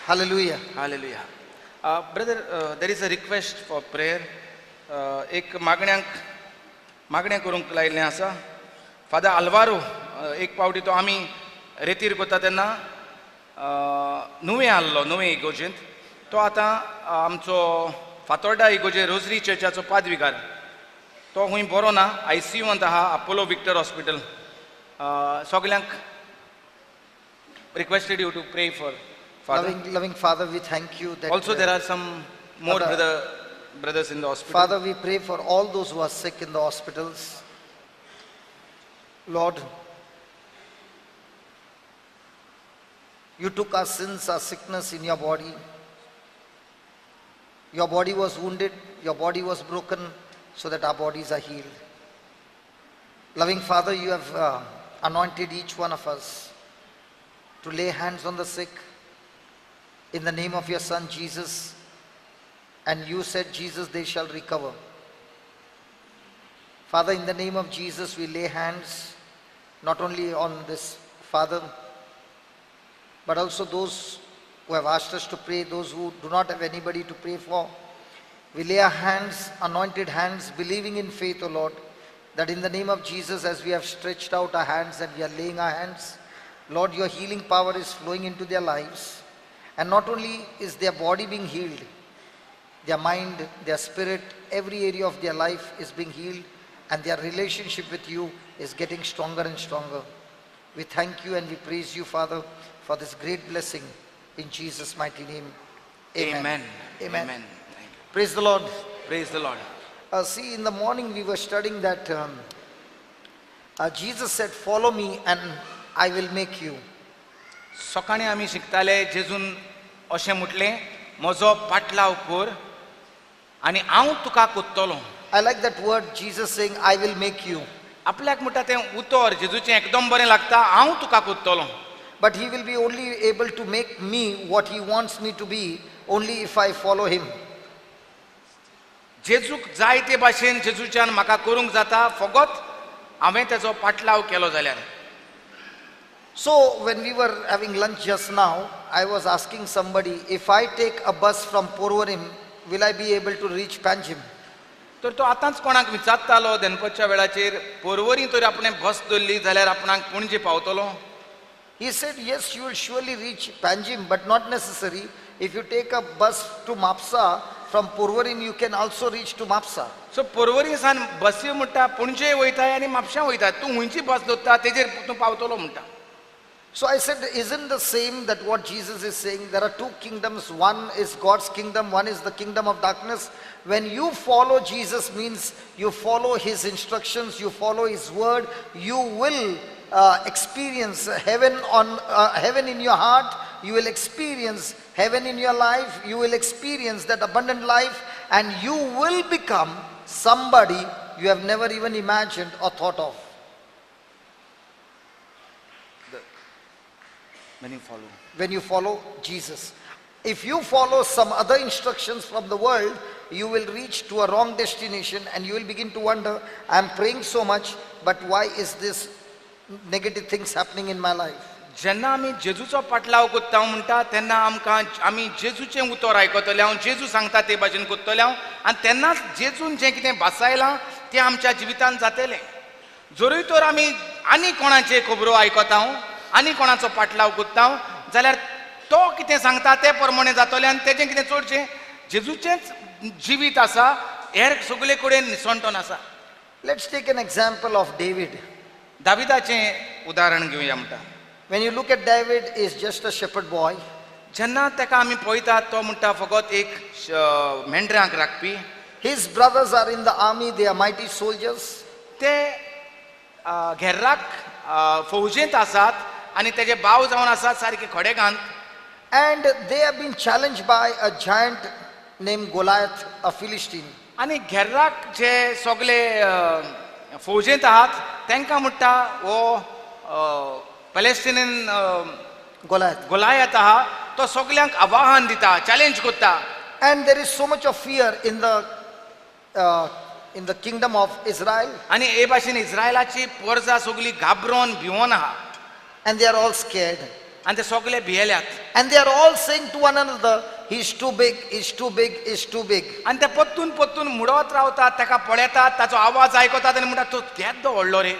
Hallelujah. Hallelujah. Brother, there is a request for prayer. एक मागण्या करूंक लायिल्लें आसा. फादर आल्वारो एक पावटी तो आमी रेतीर करता तेन्ना नुवें आहलो नुवें इगोजेंत. तो आतां आमचो फातोर्डा इगोजे रोजरी चर्चाचो पादविकार. तो खूंय बरो ना, ICUंत आहा, अपोलो विक्टर हॉस्पिटल. सगल्यांक requested you to pray for Father. Loving Father, we thank you that Also, there are some more brothers in the hospital. Father, we pray for all those who are sick in the hospitals. Lord, you took our sins, our sickness in your body. Your body was wounded, your body was broken, so that our bodies are healed. Loving Father, you have anointed each one of us to lay hands on the sick in the name of your Son Jesus, and you said, Jesus, they shall recover. Father, in the name of Jesus, we lay hands not only on this father, but also those who have asked us to pray, those who do not have anybody to pray for. We lay our hands, anointed hands, believing in faith, O Lord, that in the name of Jesus, as we have stretched out our hands and we are laying our hands, Lord, your healing power is flowing into their lives. And not only is their body being healed, their mind, their spirit, every area of their life is being healed, and their relationship with you is getting stronger and stronger. We thank you and we praise you, Father, for this great blessing in Jesus' mighty name. Amen. Amen. Amen. Praise the Lord. Praise the Lord. See, in the morning we were studying that Jesus said, follow me and I will make you. सकाळी आमी शिकताले जेजून अशें म्हटलें, म्हजो पाटलाव कर आनी हांव तुका कोत्तलो. I like that word, Jesus saying, I will make you. आपल्याक म्हणटा तें उतर जेजूचें एकदम बरें लागता, हांव तुका कोत्तलो. But he will be only able to make me what he wants me to be only if I follow him. जेजूक जाय ते भाशेन जेजूच्यान म्हाका करूंक जाता, फकत हांवें तेजो पाटलाव केलो जाल्यार. So when we were having lunch just now, I was asking somebody, if I take a bus from Porvorim, will I be able to reach Panjim? तर तो आतांच कोणाक विचारतालो दनपतच्या वेळाचेर, पोरवरी तर आपणे बस धरली जाल्यार आपणाक पणजे पावतलो. He said, yes, you will surely reach Panjim, but not necessary. If you take a bus to Mapsa, from Porvorim you can also reach to Mapsa. सो पोरवरी सान बसी म्हणटा पणजे वयताय आनी म्हापश्यां वयता, तूं हुंयची बस धरता तेजेर तूं पावतलो म्हणटा. So I said, isn't the same that what Jesus is saying? There are two kingdoms. One is God's kingdom, one is the kingdom of darkness. When you follow Jesus means you follow his instructions, you follow his word, you will experience heaven in your heart, you will experience heaven in your life, you will experience that abundant life, and you will become somebody you have never even imagined or thought of. When you follow Jesus. If you follow some other instructions from the world, you will reach to a wrong destination and you will begin to wonder, I am praying so much, but why is this negative things happening in my life? जेन्ना आमी जेजूचो पाटलाव कोत्ता म्हणटा तेन्ना आमी जेजूचें उतर आयकतले, हांव जेजू सांगता ते भाशेन कोत्तले हांव, आनी तेन्नाच जेजून जें कितें भासायलां तें आमच्या जिवितांत जातलें. जरूय तर आमी आनी कोणाचे खबरो आयकता आनी कोणाचो पाटलाव कोत्ता जाल्यार तो कितें सांगता ते प्रमाणे जातलें, आनी तेजें कितें चडशें जेजूचेंच जिवीत आसा, हेर सगळे कडेन निसंटोन आसा. Let's take an example of David. दाविदाचें उदाहरण घेवया म्हणटा. When you look at David, he is just a shepherd boy. जेन्ना तेका आमी पळयतात तो म्हणटा फकत एक मेंढरांक राखपी. His brothers are in the army, they are mighty soldiers. ते घेर्राक फौजेंत आसात आनी तेजे भाव जावन आसात सारके खडेगांत. And they have been challenged by a giant named Goliath, a Philistine. आनी घेर्राक जे सगळे फौजेंत आहात तांकां म्हणटा हो पॅलेस्टिनीन गोलायत आहा, तो सगळ्यांक आव्हान दिता, चॅलेंज करता. And there is so much of fear in the kingdom of Israel. आनी हे भाशेन इस्रायलाची परजा सगळी घाबरोन भिवोन आहा. And they are all scared. आनी ते सगळे भियेल्यात. And they are all saying to one another, he's too big, he's too big, he's too big. आनी ते पत्तून पत्तून मुडत रावतात, ताका पळयतात, ताचो आवाज आयकतात आनी म्हणटात तो केद्दो व्हडलो रे,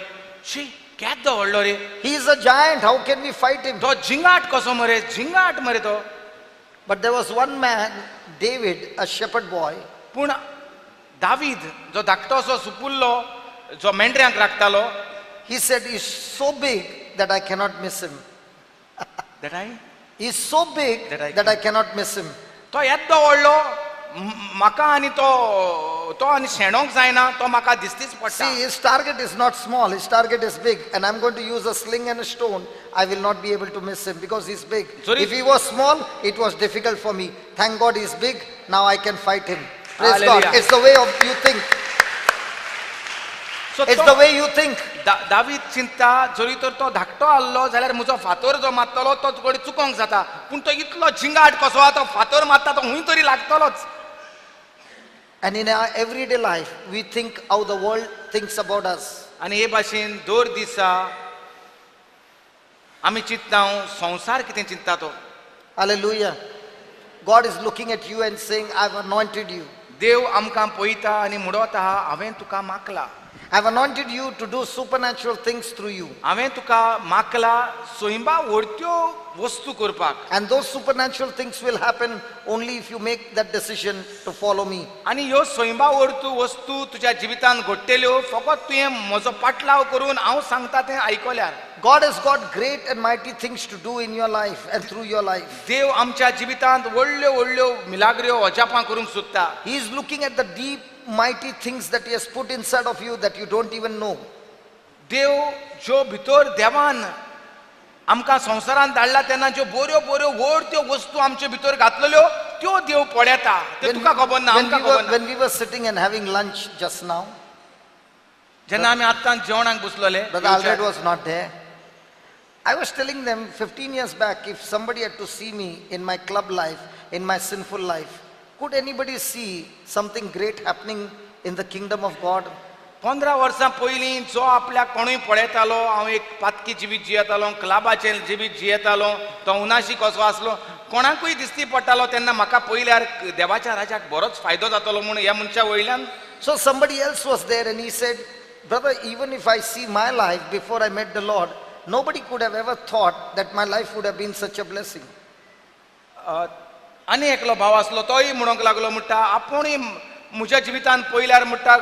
शी केद्दो व्हडलो रे, He is a giant, how can we fight him? तो जिंगाट कसो मरे, जिंगाट मरे तो. But there was one man, David, a shepherd boy. पूण दावीद जो धाकटो असो सुपुल्लो जो मेंढऱ्यांक राखतालो, He said, he's so big that I cannot miss him. that I He's so big That that I cannot miss him. तो येद्दो व्हडलो म्हाका आनी तो आनी शेणोंक जायना, तो म्हाका दिसतीच पडटा. See, his target is not small, his target is big. And I'm going to use a sling and a stone. I will not be able to miss him because he's big. Sorry. If he was small, it was difficult for me. Thank God he's big, now I can fight him. Praise Hallelujah. God. It's the way of you think. So It's तो- the way you think. David चिंता जरी तर तो धाकटो आसलो जाल्यार म्हजो फातर जो मारतलो तो थोडी चुकोंक जाता, पूण तो इतलो जिंगाट कसो आहा, तो फातर मारता तो हुंय तरी लागतलोच. And in our everyday life, we think how the world thinks about us. आनी हे भाशेन दर दिसा आमी चिंत्ता संवसार कितें चिंता तो. Hallelujah. God is looking at you and saying, I've anointed you. देव आमकां पळयता आनी म्हणत आहा हांवें तुका मागला, I've anointed you to do supernatural things through you. हांवें तुका मागला सोयंबा व्हडट्यो वस्तू करपाक. And those supernatural things will happen only if you make that decision to follow me. आनी ह्यो सोयंबा व्हडट्यो वस्तू तुज्या जिवितांत घडटल्यो फकत तुवें म्हजो पाटलाव करून हांव सांगता तें आयकल्यार. God has got great and mighty things to do in your life and through your life. देव आमच्या जिवितांत व्हडल्यो व्हडल्यो मिलाग्र्यो अजापां करूंक सोदता. He is looking at the deep, mighty things that He has put inside of you that you don't even know. देव ज्यो भितर देवान आमकां संवसारांत धाडला तेन्ना ज्यो बऱ्यो बऱ्यो व्हडट्यो वस्तू आमचे भितर घातलेल्यो त्यो देव पळयता. ते तुका खबर ना, आमकां खबर ना. when we were sitting and having lunch just now, जेन्ना आमी आत्तां जेवणाक बसलोले, Brother Albert was not there. I was telling them 15 years back, if somebody had to see me in my club life, in my sinful life, could anybody see something great happening in the kingdom of God? 15 वर्सां पयलीं जो आपल्याक कोणूय पळयतालो, हांव एक पातकी जिवीत जियेतालो, क्लबाचें जिवीत जियेतालो, तो उनाशी कसो आसलो, कोणाकूय दिसती पडटालो तेन्ना म्हाका पयल्यार देवाच्या राज्याक बरोच फायदो जातलो म्हूण ह्या मनशा वयल्यान. So somebody else was there and he said, brother, even if I see my life before I met the Lord, nobody could have ever thought that my life would have been such a blessing. आनी एकलो भाव आसलो, तोय म्हणूंक लागलो म्हणटा आपुणूय म्हज्या जिवितांत पयल्यार म्हणटा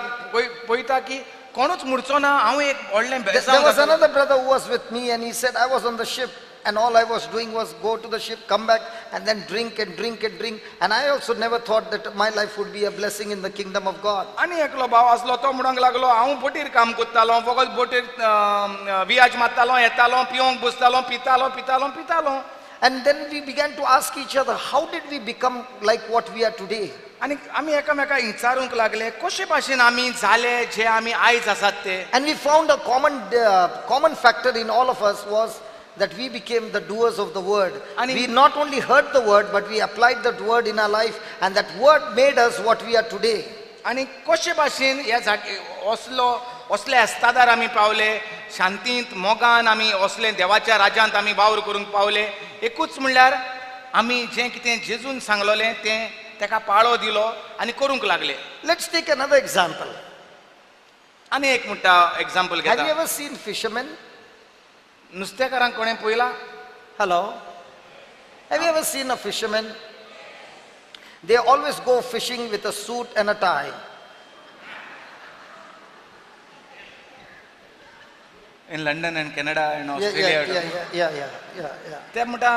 पळयता की कोणूच म्हणचो ना हांव एक व्हडलें There बेजांव was जातलों. another brother who was with me and he said, I was on the ship and all I was doing was go to the ship, come back and then drink and drink and drink. And I also never thought that my life would be a blessing in the kingdom of God. आनी एकलो भाव आसलो, तो म्हणूंक लागलो हांव बोटीर काम करतालो, फकत बोटीर वियाज मारतालो, येतालो, पिवंक बसतालो, पितालो. And then we began to ask each other, how did we become like what we are today? आनी आमी एकामेकाक विचारूंक लागले कशे भाशेन आमी जाले जे आमी आयज आसात ते. And we found a common factor in all of us was that we became the doers of the word. And We not only heard the word, but we applied that word in our life, and that word made us what we are today. आनी कशे भाशेन ह्या असले अस्तादार आमी पावले, शांतींत मोगान आमी असले देवाच्या राज्यांत आमी वावर करूंक पावले. एकूच म्हणल्यार आमी जें कितें जेजून सांगलोलें तें तेका पाळो दिलो आनी करूंक लागले. Let's take another example. आनी एक म्हणटा एग्जाम्पल Have you घेता. ever seen fishermen? नुस्तेकारांक कोणें पळयला? Hello? Have you ever seen a fisherman? They always go fishing with a suit and a tie. In London and Canada and Yeah. Australia ते म्हणटा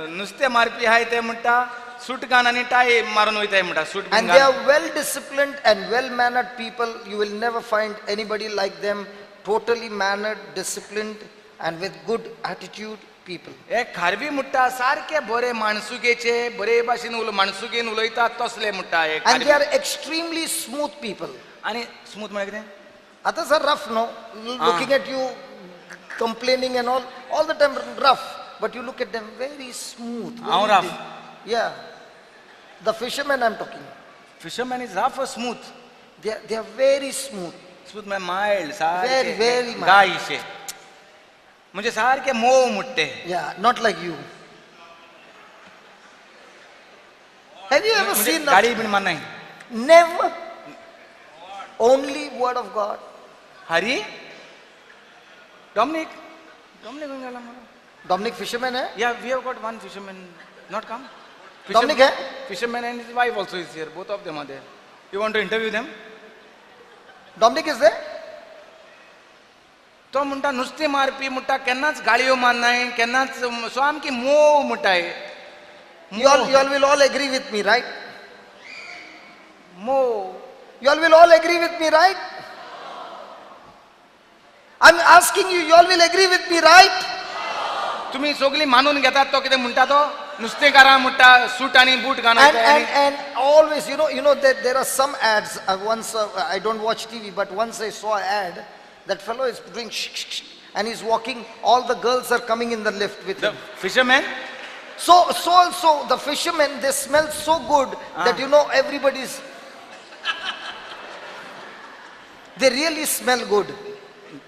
नुस्तें मारपी आहाय ते म्हणटा सूट घान आनी टाय मारून वयताय म्हणटा suit And they are well disciplined and well mannered people. You will never find anybody like them. Totally mannered, disciplined, and with good attitude people. हे खारवी म्हणटा सारखे बरे माणसुगेचे बरे भाशेन माणसुगेन उलयतात तसले म्हणटा हे And they are extremely smooth people. आनी smooth म्हळ्यार कितें? Others are rough, no? Looking at you, complaining and all the time rough. But you look at them very smooth. How very rough? deep. Yeah. The fishermen I'm talking. Fisherman is rough or smooth. They are very smooth. Smooth म्हळ्यार mild Very, very mild. गायशे. म्हणजे सारखे mauve मुट्टे. Yeah, not like you. Have you ever म्हणजे seen गाडी that? बिण मान नाही. Never. Only word of God. Hari Dominic घेऊन गेला मला. Dominic fisherman hai? Yeah, we have got one fisherman not come. Dominic hai? Fisherman and his wife also is here. Both of them are there. You want to interview them? Dominic is there? तो म्हणटा नुस्तें मारपी म्हणटा केन्नाच गाळयो मारनाय केन्नाच so आमकी मोव म्हणटाय. You all will all agree with me, right? मोव You all will all agree with me, right? I'm asking you, you all will agree with me, right? तुम्ही सगळी मानून घेतात तो कितें म्हणटा तो नुस्तेकारां म्हणटा सूट आनी बूट घालून And always, you know that there are some ads. Once I don't watch TV, but once I saw an ad. That fellow is doing shh, and he's walking. All the girls are coming in the lift with the him. fisherman. So the fishermen, they smell so good that everybody's. They really smell good.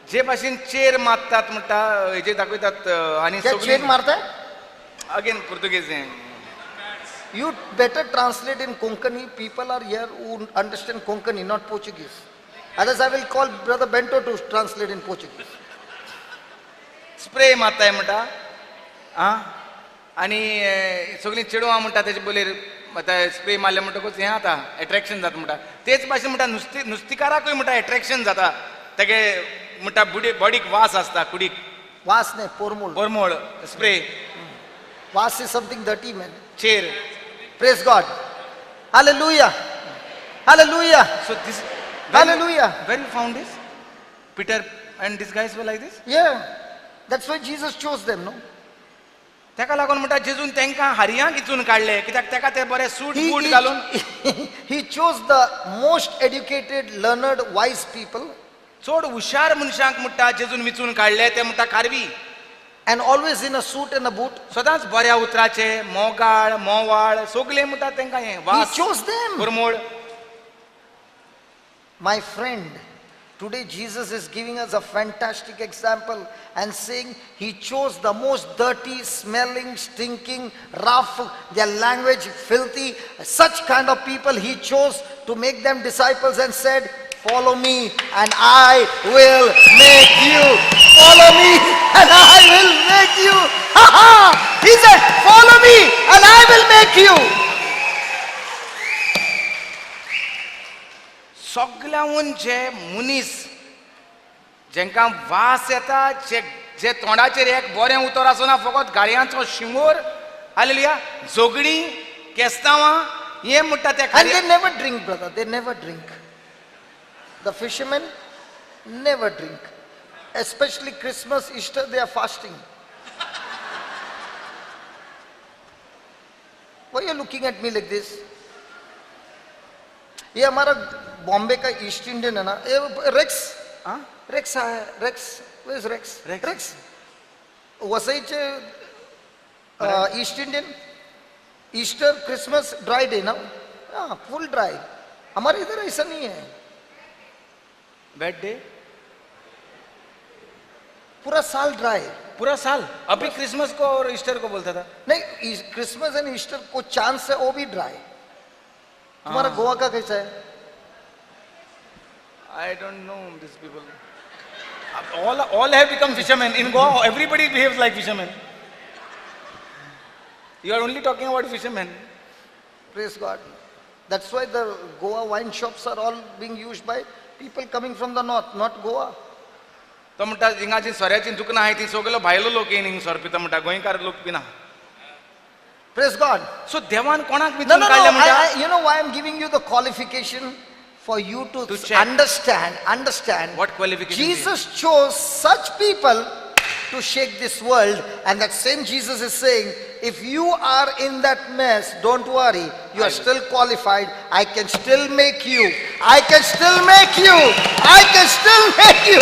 जे भाशेन chair मारतात म्हणटा हेजे दाखयतात आनी क्या chain मारता है? Again Portuguese. You better translate in Konkani. People are here who understand Konkani, not Portuguese. Otherwise, I will call Brother Bento to translate in Portuguese. Spray मारताय म्हणटा आनी सगळीं चेडवां म्हणटा तेजे बोलेर आतां स्प्रे मारले म्हणटकूच हें जाता एट्रॅक्शन जाता म्हणटा. तेच भाशेन म्हणटा नुस्तेकाराकूय म्हणटा एट्रॅक्शन जाता. तेगे म्हणटा बॉडीक वास आसता कुडीक. वास नहीं, पोरमोल. बोरमोळ spray. Vas is something dirty, man. चेर. Praise God. Hallelujah. Hallelujah. So this. Hallelujah. Where you found this? Peter and these guys were like this? Yeah. That's why Jesus chose them, no? तेका लागून म्हणटा जेजून तेंकां हारयांक इचून काडले कित्याक तेका ते बरे सूट He, बूट घालून. he chose the most educated, learned, wise people. चड हुशार मनशांक म्हणटा जेजून विचून काडले ते म्हणटा कारवी. And always in a suit and a boot. सदांच बऱ्या उतराचे मोगाळ मोवाळ सगळे म्हणटा तेंकां हें He वास chose them. बोरमोळ. My friend, today Jesus is giving us a fantastic example and saying he chose the most dirty, smelling, stinking, rough, their language filthy, such kind of people he chose to make them disciples and said, follow me and I will make you. Follow me and I will make you. Ha ha! He said, follow me and I will make you. सगळ्याहून जे मनीस जेंकां वास येता जे तोंडाचेर एक बरें उतर आसना फकत गाळयांचो शिंगोर hallelujah झगडी केस्तांवां हे म्हणटा ते And they never drink, brother. They never drink. The fishermen never drink. Especially Christmas, Easter, they are fasting. Why are you looking at me like this? ये हमारा बॉम्बे का ईस्ट इंडियन है ना, ये रेक्स. रेक्स है, Rex. Where is Rex? Rex. वसईचे East Indian. Easter, Christmas, dry day ना. हाँ, फुल ड्राई. हमारे इधर ऐसा नहीं है. वेट डे पूरा साल ड्राई. पूरा साल. अभी क्रिसमस को और ईस्टर को बोलता था. नहीं, क्रिसमस एंड ईस्टर को चांस है वो भी ड्राई. तुम्हारा गोवा का कैसा है? I don't know these people. All have become fishermen in Goa. Everybody behaves like fishermen. You are only talking about fishermen. Praise God. That's why the Goa wine shops are all being used by people coming from the north, not Goa. तो म्हणटा हिंगाची सोऱ्याची दुकानां आहाय ती सगळो भायलो लोक येन हिंग सोर पिता म्हणटा गोंयकार लोक पिना. Praise God. सो देवान कोणाक No, विचून no, काडले no. म्हणटा. You know why I'm giving you the qualification? For you to check. understand. What qualification? Jesus chose such people to shake this world, and that same Jesus is saying, if you are in that mess, don't worry, you are still qualified. I can still make you. I can still make you. I can still make you.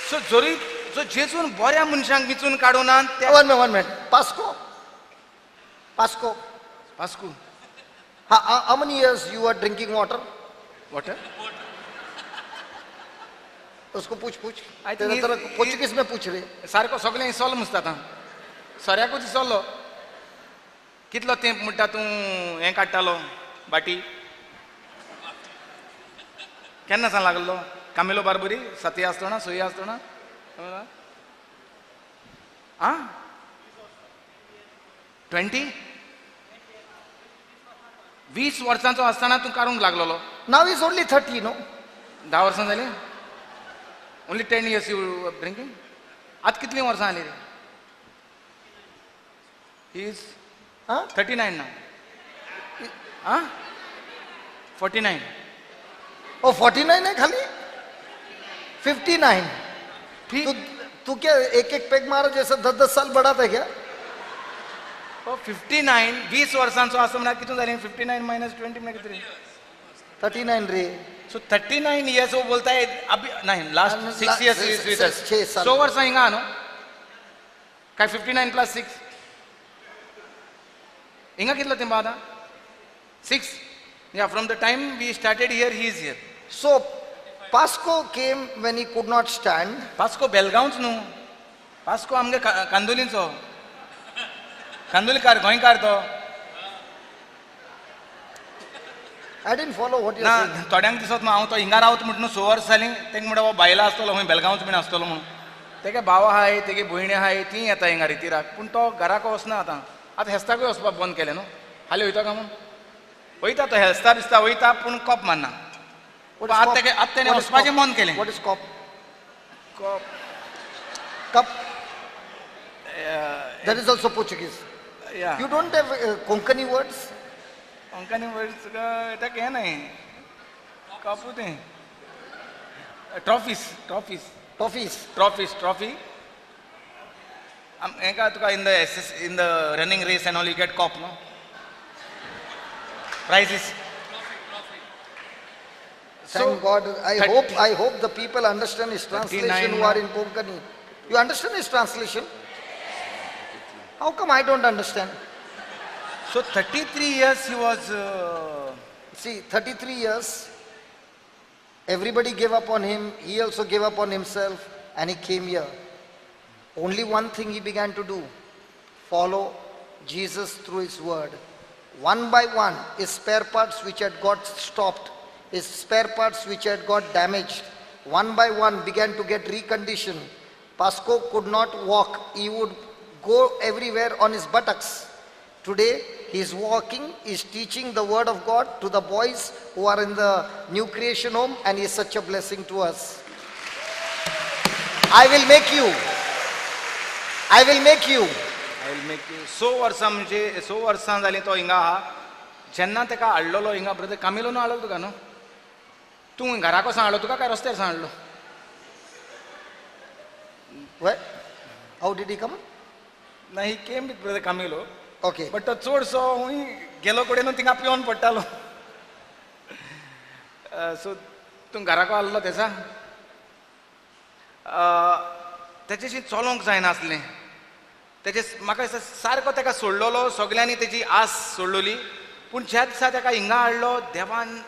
सो जोरी जो जेजून बऱ्या मनशांक विचून काडूना त्या. One minute. Pasco. पास्कू. How many years you are drinking water? Water? उसको पूछ पूछ I think तेरा he's- तरह पोर्चुगीज में पूछ रहे सारको सगळें इसोलो मुसता आतां सोऱ्याकूच इसोलो कितलो तेंप म्हणटा तूं हें काडटालो बाटी केन्ना सावन लागलो कामिलो बारबरी 7 आसतना 6 आसतना आं 20 वर्सांचो आसतना तूं काडूंक लागलोलो नाउ इज ओनली 30 नो 10 वर्सां जालीं ओनली 10 years यू ड्रिंकींग आतां कितलीं वर्सां जालीं रे ही इज हाँ 39 now. हाँ 49. ओ 49 है खाली 59 ठीक तू तू क्या एक एक पेग मारा जैसे 10-10 साल बड़ा था क्या हो 59 20 वर्सांचो आसा म्हणल्यार कितून जालें 59 minus 20 म्हणल्यार कितें रे 39 रे सो 39 years वो बोलताय अभी नहीं लास्ट 6 years with us 6 साल 100 वर्सां हिंगा न्हू काय 59 plus 6 हिंगा कितलो तेंप आतां 6 yeah from the time we started here he is here So Pasco came when he could not stand. Pasco बेलगांवच न्हू पास्को आमगे कांदोलीचो कांदोलीकार गोंयकार तो I didn't follow what you ना said. थोड्यांक दिसत न्हू हांव तो हिंगा रावता म्हणटा न्हू 6 वर्सां जालीं तेंका म्हणटा हो बायला आसतलो खंय बेलगांवच बीन आसतलो म्हणून तेगे भाव आहाय तेगे भयणी आहाय तीं येता हिंगा रितीराक पूण तो घराक वचना आतां आतां हेस्ताकूय वचपाक बंद केलें न्हू हालीं वयता काय म्हूण वयता तो हेस्ता बिस्ता वयता पूण कोप मारना What पण is आतां cop? तेगे आतां तेणें What is वचपाचें cop? मन केलें What is cop? Cop Cup. That is also Portuguese. या You don't have Konkani words? अंकानी वर्ड्स तेका हें न्हय कापू तें ट्रॉफीस ट्रॉफीस Toffees. trophy हेका तुका in the running race and all you get cup no prizes Thank God. I hope the people understand his translation 39 who are in Konkani. You understand his translation? How come I don't understand? so 33 years he was See, 33 years, everybody gave up on him, he also gave up on himself, and he came here. Only one thing he began to do, follow Jesus through his word. One by one, his spare parts which had got stopped, his spare parts which had got damaged, one by one began to get reconditioned. Pasco could not walk, he would go everywhere on his buttocks. Today, he is walking, he is teaching the word of God to the boys who are in the new creation home, and he is such a blessing to us. I will make you. I will make you. I will make you 100 वर्सां म्हणजे 100 वर्सां जालीं तो हिंगा आहा जेन्ना तेका हाडलोलो हिंगा ब्रदर कामिलो न्हू हाडलो तुका न्हू तूं घराक वचून हाडलो तुका काय रस्त्यार सावन हाडलो Where? How did he come? ना he came with brother Camilo Okay. But तो चडसो हूंय गेलो कडेन थिंगा पिवन पडटालो सो तूं घराको आहलो तेचा तेच्याशी चलोंक जायनासलें तेजे म्हाका दिसता सारको तेका सोडलोलो सगल्यांनी तेजी आस सोडलोली पूण ज्या दिसा तेका हिंगा हाडलो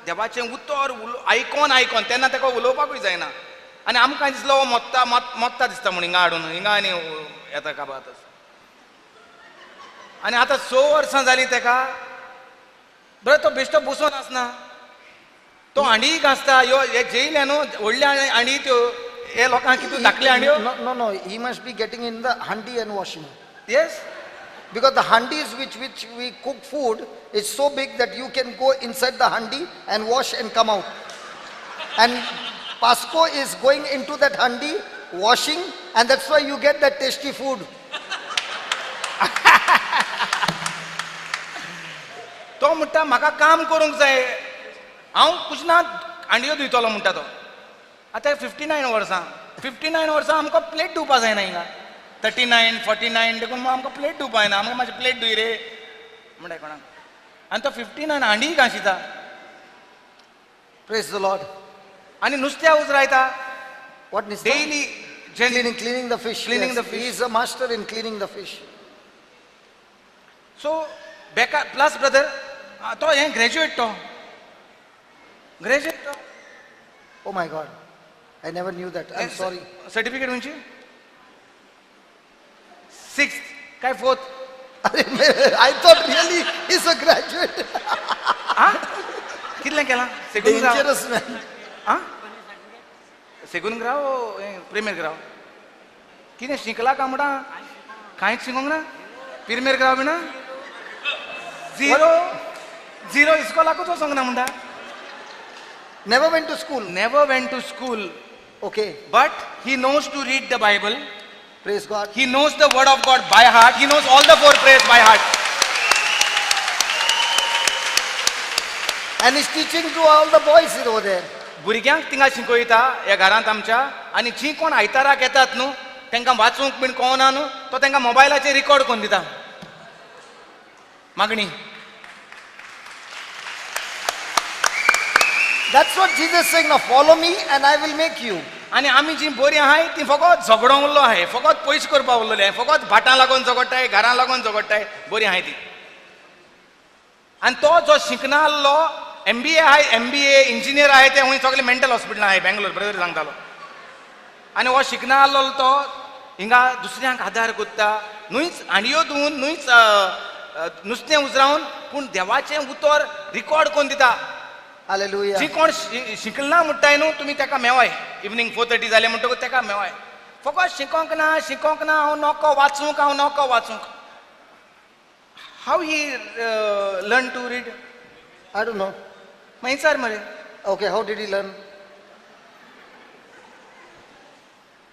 देवाचें उतर आयकोन तेन्ना तेका उलोवपाकूय जायना आनी आमकां दिसलो हो मोत्ता दिसता म्हूण हिंगा हाडून हिंगा आनी येता काबात आनी आतां 100 वर्सां जालीं तेका बरें तो बेश्टो बसून आसना तो हांडी घासता ह्यो हे जेयले न्हू व्हडले हांडी त्यो हे लोकांक कितून धाकले हांड्यो No. He must be getting in the handi and washing. Yes Because the handis which we cook food is so big that you can go inside the handi and wash and come out. And Pasco is going into that handi, washing, and that's why you get that tasty food. तो म्हणटा म्हाका काम करूंक जाय हांव कुशनात हांडयो धुयतलो म्हणटा तो आतां 59 वर्सां आमकां प्लेट धुवपा जायना हिंगा 39 49 देखून आमकां प्लेट धुवपा जायना आमकां म्हाजी प्लेट धुय रे म्हणटा कोणाक आनी तो 59 हांडी घांशिता Praise the Lord. आनी नुस्त्या उजरायता What is daily cleaning the fish. Cleaning Yes. the fish. He is a master in cleaning the fish. सो बेकार प्लस ब्रदर तो हें ग्रॅज्युएट तो Oh my God. I never knew that. I'm sorry. Certificate खंयची 6th काय 4th? I thought really he's a graduate. आ कितलें केलां? Second ग्राव Dangerous man. आ सेकंड ग्राव प्रीमियर ग्राव कितें शिकला काय म्हणटा कांयच शिकोंक ना प्रीमियर ग्राव बी ना झिरो इस्कॉलाकूच वचोंक ना म्हणटा Never went to school. never went to school Okay. but he knows to read the Bible. Praise God. He knows the word of God by heart. He knows all the 4 prayers by heart. And he's teaching to all the boys over there. भुरग्यांक थिंगा शिकयता ह्या घरांत आमच्या आनी जीं कोण आयताराक येतात न्हू तांकां वाचूंक बीन कळना न्हू तो तांकां मोबायलाचेर रिकॉर्ड करून दिता मागणी. That's what Jesus is saying. Now follow me and I will make you. आनी आमी जीं बरीं आहाय तीं फकत झगडोंक उरलो आहाय फकत पयस करपाक उरलेली आहाय फकत भाटां लागून झगडटाय घरां लागून झगडटाय बरीं आहाय तीं. आनी तो जो शिकना आसलो MBA आहाय MBA इंजिनियर आहाय ते हूंय सगळे मेंटल हॉस्पिटल आहाय बेंगलोर ब्रदर सांगतालो. आनी हो शिकना आसलो तो हिंगा दुसऱ्यांक आदार करता न्हूच हांडयो धुवन न्हूच नुस्तें उजरावन पूण देवाचें उतर रिकॉर्ड करून दिता. Hallelujah. जी कोण शिकलना म्हणटाय न्हू तुमी ताका मेवाय इवनिंग 4:30 जालें म्हणटकूच ताका मेवाय फकत शिकोंक ना हांव नोको वाचूंक. How he learn to read? I don't know. मागीर सर मरे Okay, how did he learn?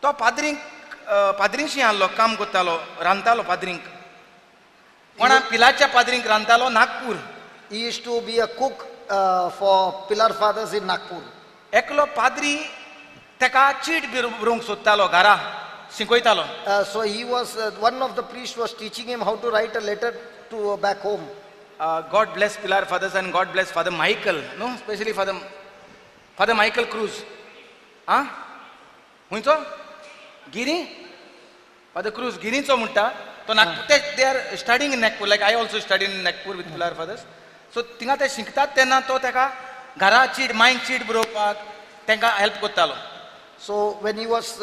तो पाद्रींशी आहलो काम करतालो रांदतालो पाद्रींक कोणा पिलाच्या पाद्रींक रांदतालो Nagpur. He used to be a cook for Pillar Fathers in Nagpur. एकलो पाद्री ताका चीट बरोवंक सोदतालो घरा शिकयतालो. So he was, one of the priests was teaching him how to write a letter to back home. God bless Pillar Fathers and God bless Father Michael, no, especially Father Michael Cruz. Ah, हुंयचो Giri Father Cruz गिरीचो म्हणटा तो Nagpur. They are studying in Nagpur, like I also studied in Nagpur with Pillar Fathers. So थिंगा ते शिकतात तेन्ना तो ताका घरा cheat mind cheat बरोवपाक तांकां हेल्प करतालो. So when he was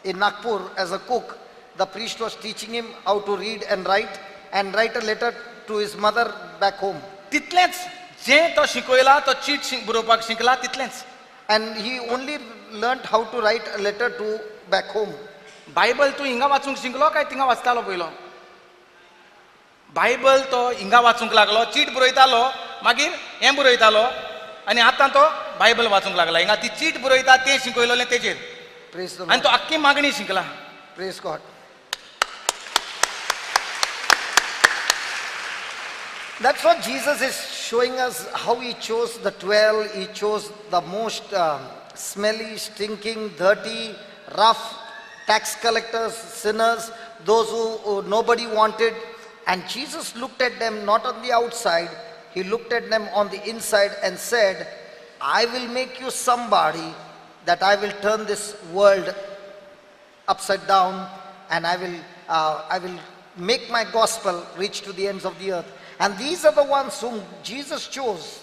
in Nagpur as a cook, the priest was teaching him how to read and write a letter to his mother back home. तितलेंच जें तो शिकयला तो चीट बरोवपाक शिकला तितलेंच. And he only learned how to write a letter to back home. Bible तूं हिंगा वाचूंक शिकलो काय थिंगा वाचतालो पयलो? बायबल तो हिंगा वाचूंक लागलो चीट बरयतालो मागीर हें बरयतालो आनी आतां तो बायबल वाचूंक लागला. हिंगा ती चीट बरयता तें शिकयलोलें तेजेर Praise the आनी Lord. तो आख्खी मागणी शिकला. Praise God. That's what Jesus is showing us, how he chose the 12. He chose the most smelly, stinking, dirty, rough tax collectors, sinners, those who nobody wanted. And Jesus looked at them not on the outside, he looked at them on the inside and said, I will make you somebody that I will turn this world upside down, and I will make my gospel reach to the ends of the earth. And these are the ones whom Jesus chose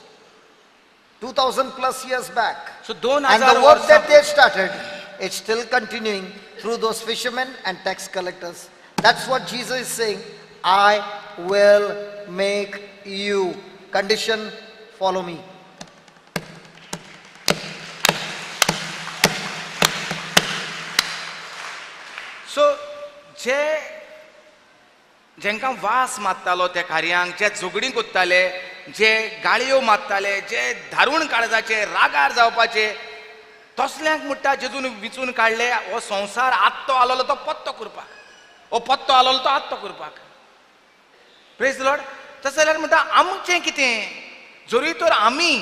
2000 plus years back. So 2000 And the work that they started, it's still continuing through those fishermen and tax collectors. That's what Jesus is saying. I will make you. Condition, follow me. So जेंकां वास मारतालो त्या कार्यांक, जे झगडीं कोत्ताले, जे गाळयो मारताले, जे धारूण काळजाचे रागार जावपाचे, तसल्यांक म्हणटा जेजून विचून काडले हो संवसार आत्तो आलोलो तो पत्तो करपाक, हो पत्तो आलोलो तो आत्तो करपाक. Praise the Lord. तशें जाल्यार म्हणटा आमचें कितें? जरी तर आमी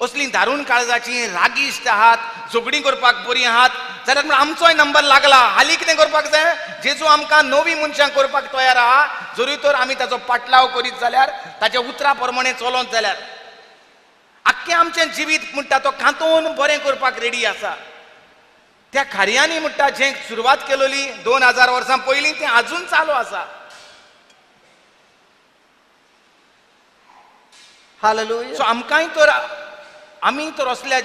असलीं धारूण काळजाचीं रागिश्ट आहात, झगडीं करपाक बरीं आहात, जाल्यार आमचोय नंबर लागला. हालीं कितें करपाक जाय? जेजू आमकां नवीं मनशां करपाक तयार आहा. जरी तर आमी ताचो पाटलाव करीत जाल्यार, ताच्या उतरा प्रमाणे चलोत जाल्यार, आख्खें आमचें जिवीत म्हणटा तो खांतून बरें करपाक रेडी आसा. त्या कार्यांनी म्हणटा जें सुरवात केलोली 2000 वर्सां पयलीं तें आजून चालू आसा. Hallelujah. सो आमकांय तर आमी तर असल्या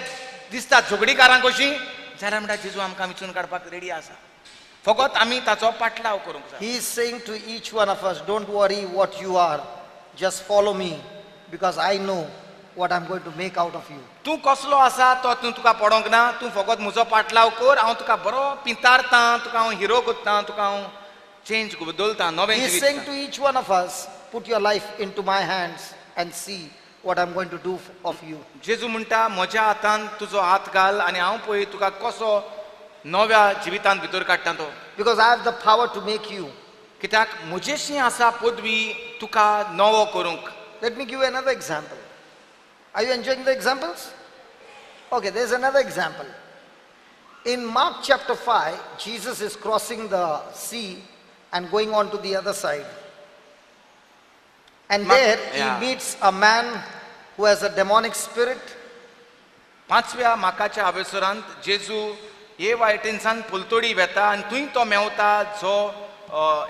दिसतात झगडीकारांक अशीं जाल्यार म्हणटा जेजू आमकां विचून काडपाक रेडी आसा. फकत आमी ताचो पाटलाव करूंक जाय. He is saying to each one of us, don't worry what you are, just follow me, because I know what I'm going to make out of you. तूं कसलो आसा तो तुका पडोंक ना. तूं फकत म्हजो पाटलाव कर. हांव तुका बरो पिंतारतां, तुका हांव हिरो कोत्तां, तुका हांव चेंज बदलतां, नवें He is जिवीत saying दितां. to each one of us, put your life into my hands and see what I'm going to do of you. जेजू म्हणटा म्हज्या हातान तुजो हात घाल आनी हांव पळय तुका कसो नव्या जिवितांत भितर काडटा तो. Because I have the power to make you. कित्याक म्हजेशी आसा पदवी तुका नवो करूंक. Let me give you another example. Are you enjoying the examples? Okay, there's another example. In Mark chapter 5, Jesus is crossing the sea and going on to the other side. And there he meets a man who has a demonic spirit. 5व्या माकाच्या हावेसरांत जेजू हे वायटेनसान पुलतोडी वेता आनी थंय तो मेवता जो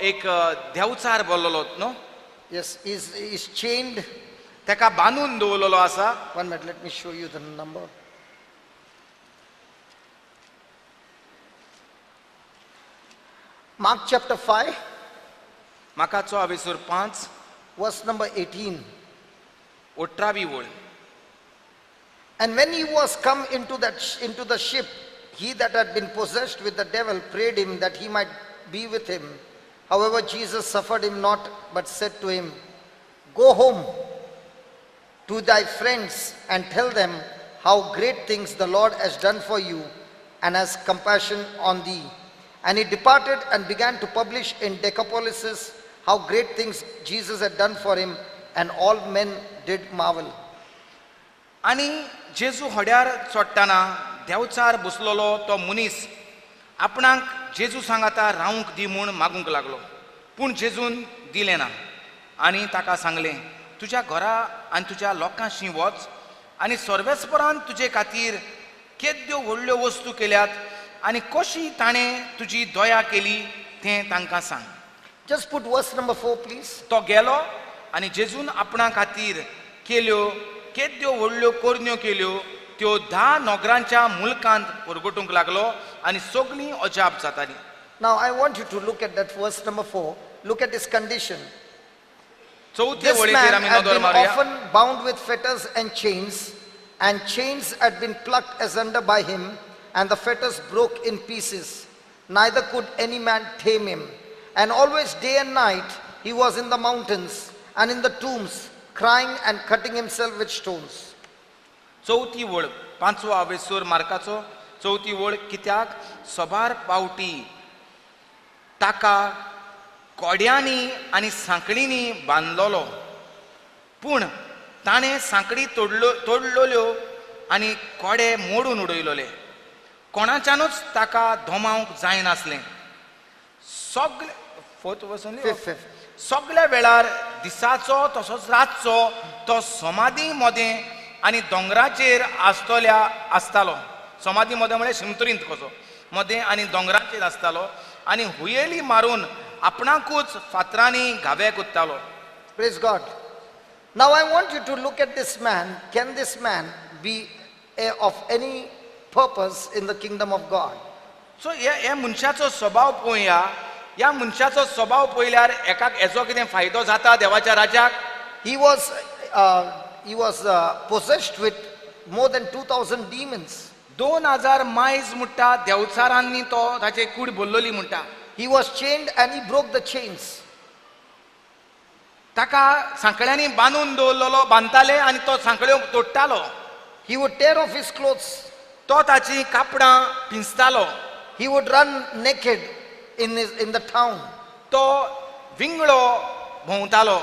एक देवचार बोल्लोलो न्हू. Yes, he's chained. तेका बांदून दवरलेलो आसा. 1 minute, let me show you the number. Mark chapter 5, माकाचो हावेसर 5 verse number 18. 18वी ओळ. And when he was come into the ship, he that had been possessed with the devil prayed him that he might be with him. However, Jesus suffered him not, but said to him, go home to thy friends and tell them how great things the Lord has done for you and has compassion on thee. And he departed and began to publish in Decapolis how great things Jesus had done for him, and all men did marvel. आनी जेजू हड्यार चोडटाना देवचार बसलोलो तो मनीस आपणाक जेजू सांगाता रावंक दी म्हूण मागूंक लागलो. पूण जेजून दिलें ना आनी ताका सांगलें तुज्या घरा आनी तुज्या लोकांशी वच आनी सर्वेस्परान तुजे खातीर केद्यो व्हडल्यो वस्तू केल्यात आनी कशी ताणें तुजी दया केली तें तांकां सांग. Just put verse number 4, please. तो गेलो आनी जेजून आपणा खातीर केल्यो केद्यो व्हडल्यो कोरन्यो केल्यो त्यो 10 नोगरांच्या मुल्कांत परगटूंक लागलो आनी सगळीं अजाप जातालीं. Now I want you to look at that verse number 4. Look at his condition. चौथे This वळेचेर man आमी had नदर been मारुया. often bound with fetters and chains had been plucked asunder by him, and the fetters broke in pieces. Neither could any man tame him. And always day and night he was in the mountains and in the tombs, crying and cutting himself with stones. चौथी वळ 5वो हावेसूर मार्काचो चौथी वळ. कित्याक सोबार पावटी ताका कोड्यांनी आनी सांकळींनी बांदलोलो, पूण ताणें सांकळी तोडलोल्यो आनी कोडे मोडून उडयलोले. कोणाच्यानूच ताका धोमावंक जायनासलें. सगळे Fifth. सगळ्या वेळार दिसाचो तसोच रातचो तो समाधी मदें आनी दोंगराचेर आसतालो. समाधी मदें म्हळ्यार शिमतरींत कसो मदें आनी दोंगराचेर आसतालो आनी हुयेली मारून आपणाकूच फातरांनी घावे कोत्तालो. Praise God. Now I want you to look at this man. Can this man be of any purpose in the kingdom of God? सो हे मनशाचो स्वभाव पळोवया. ह्या मनशाचो स्वभाव पळयल्यार एकाक हेचो कितें फायदो जाता देवाच्या राज्याक? He was possessed with more than 2,000 demons. 2000 मायज म्हणटा देवचारांनी तो ताचे कूड भरलोली म्हणटा. He was chained and he broke the chains. ताका सांकळ्यांनी बांदून दवरलेलो बांदताले आनी तो सांकळ्यो तोडटालो. He would tear off his clothes. तो ताची कापडां पिंजतालो. He would run naked in the town. तो विंगळो भोंवतालो.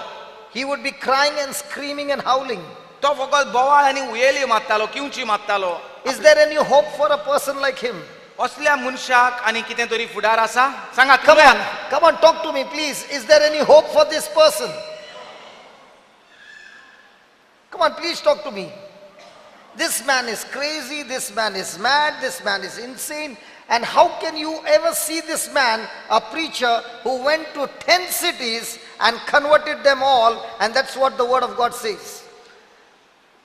He would be crying and screaming and howling. तो फकत बोवाळ आनी उयेली मारतालो, किंची मारतालो. Is there any hope for a person like him? असल्या मनशाक आनी कितें तरी फुडार आसा? सांगात. Come on, talk to me, please. Is there any hope for this person? Come on, please talk to me. This man is crazy, this man is mad, this man is insane. And how can you ever see this man, a preacher who went to 10 cities and converted them all? And that's what the word of God says.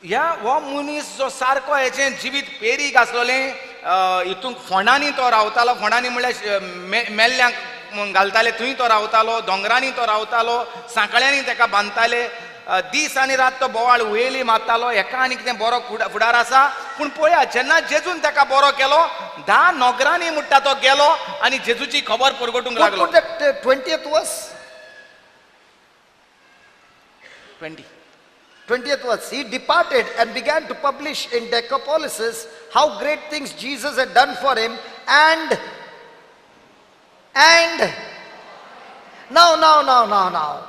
ह्या हो मनीस जो सारको हेचें जिवीत पेरीक आसलोलें हितूंक फोंडांनी तो रावतालो. फोंडांनी म्हळ्यार मेल्ल्यांक घालताले थंय तो रावतालो, दोंगरांनी तो रावतालो, सांकळ्यांनी ताका बांदताले. दीस आनी रात तो बोवाळ उयेली मारतालो. एका आनी कितें बरो फुडार आसा. पूण पळया, जेन्ना जेजून ताका बरो केलो, 10 नोकरांनी म्हणटा तो गेलो आनी जेजूची खबर परगटूंक लागलो. Put that 20th verse. 20th verse. He departed and began to publish in Decapolis how great things Jesus had done for him, and now.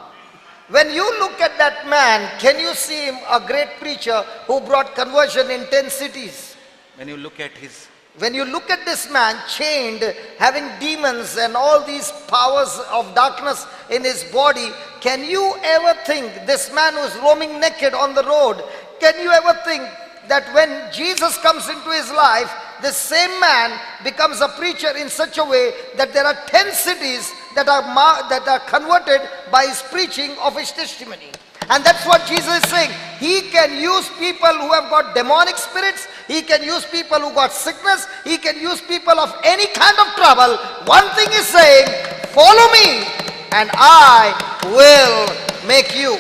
When you look at that man, can you see him a great preacher who brought conversion in 10 cities? When you look at his, When you look at this man chained, having demons and all these powers of darkness in his body, can you ever think this man who's roaming naked on the road, can you ever think that when Jesus comes into his life, this same man becomes a preacher in such a way that there are 10 cities that are converted by his preaching of his testimony? And that's what Jesus is saying. He can use people who have got demonic spirits. He can use people who got sickness. He can use people of any kind of trouble. One thing is saying, follow me and I will make you.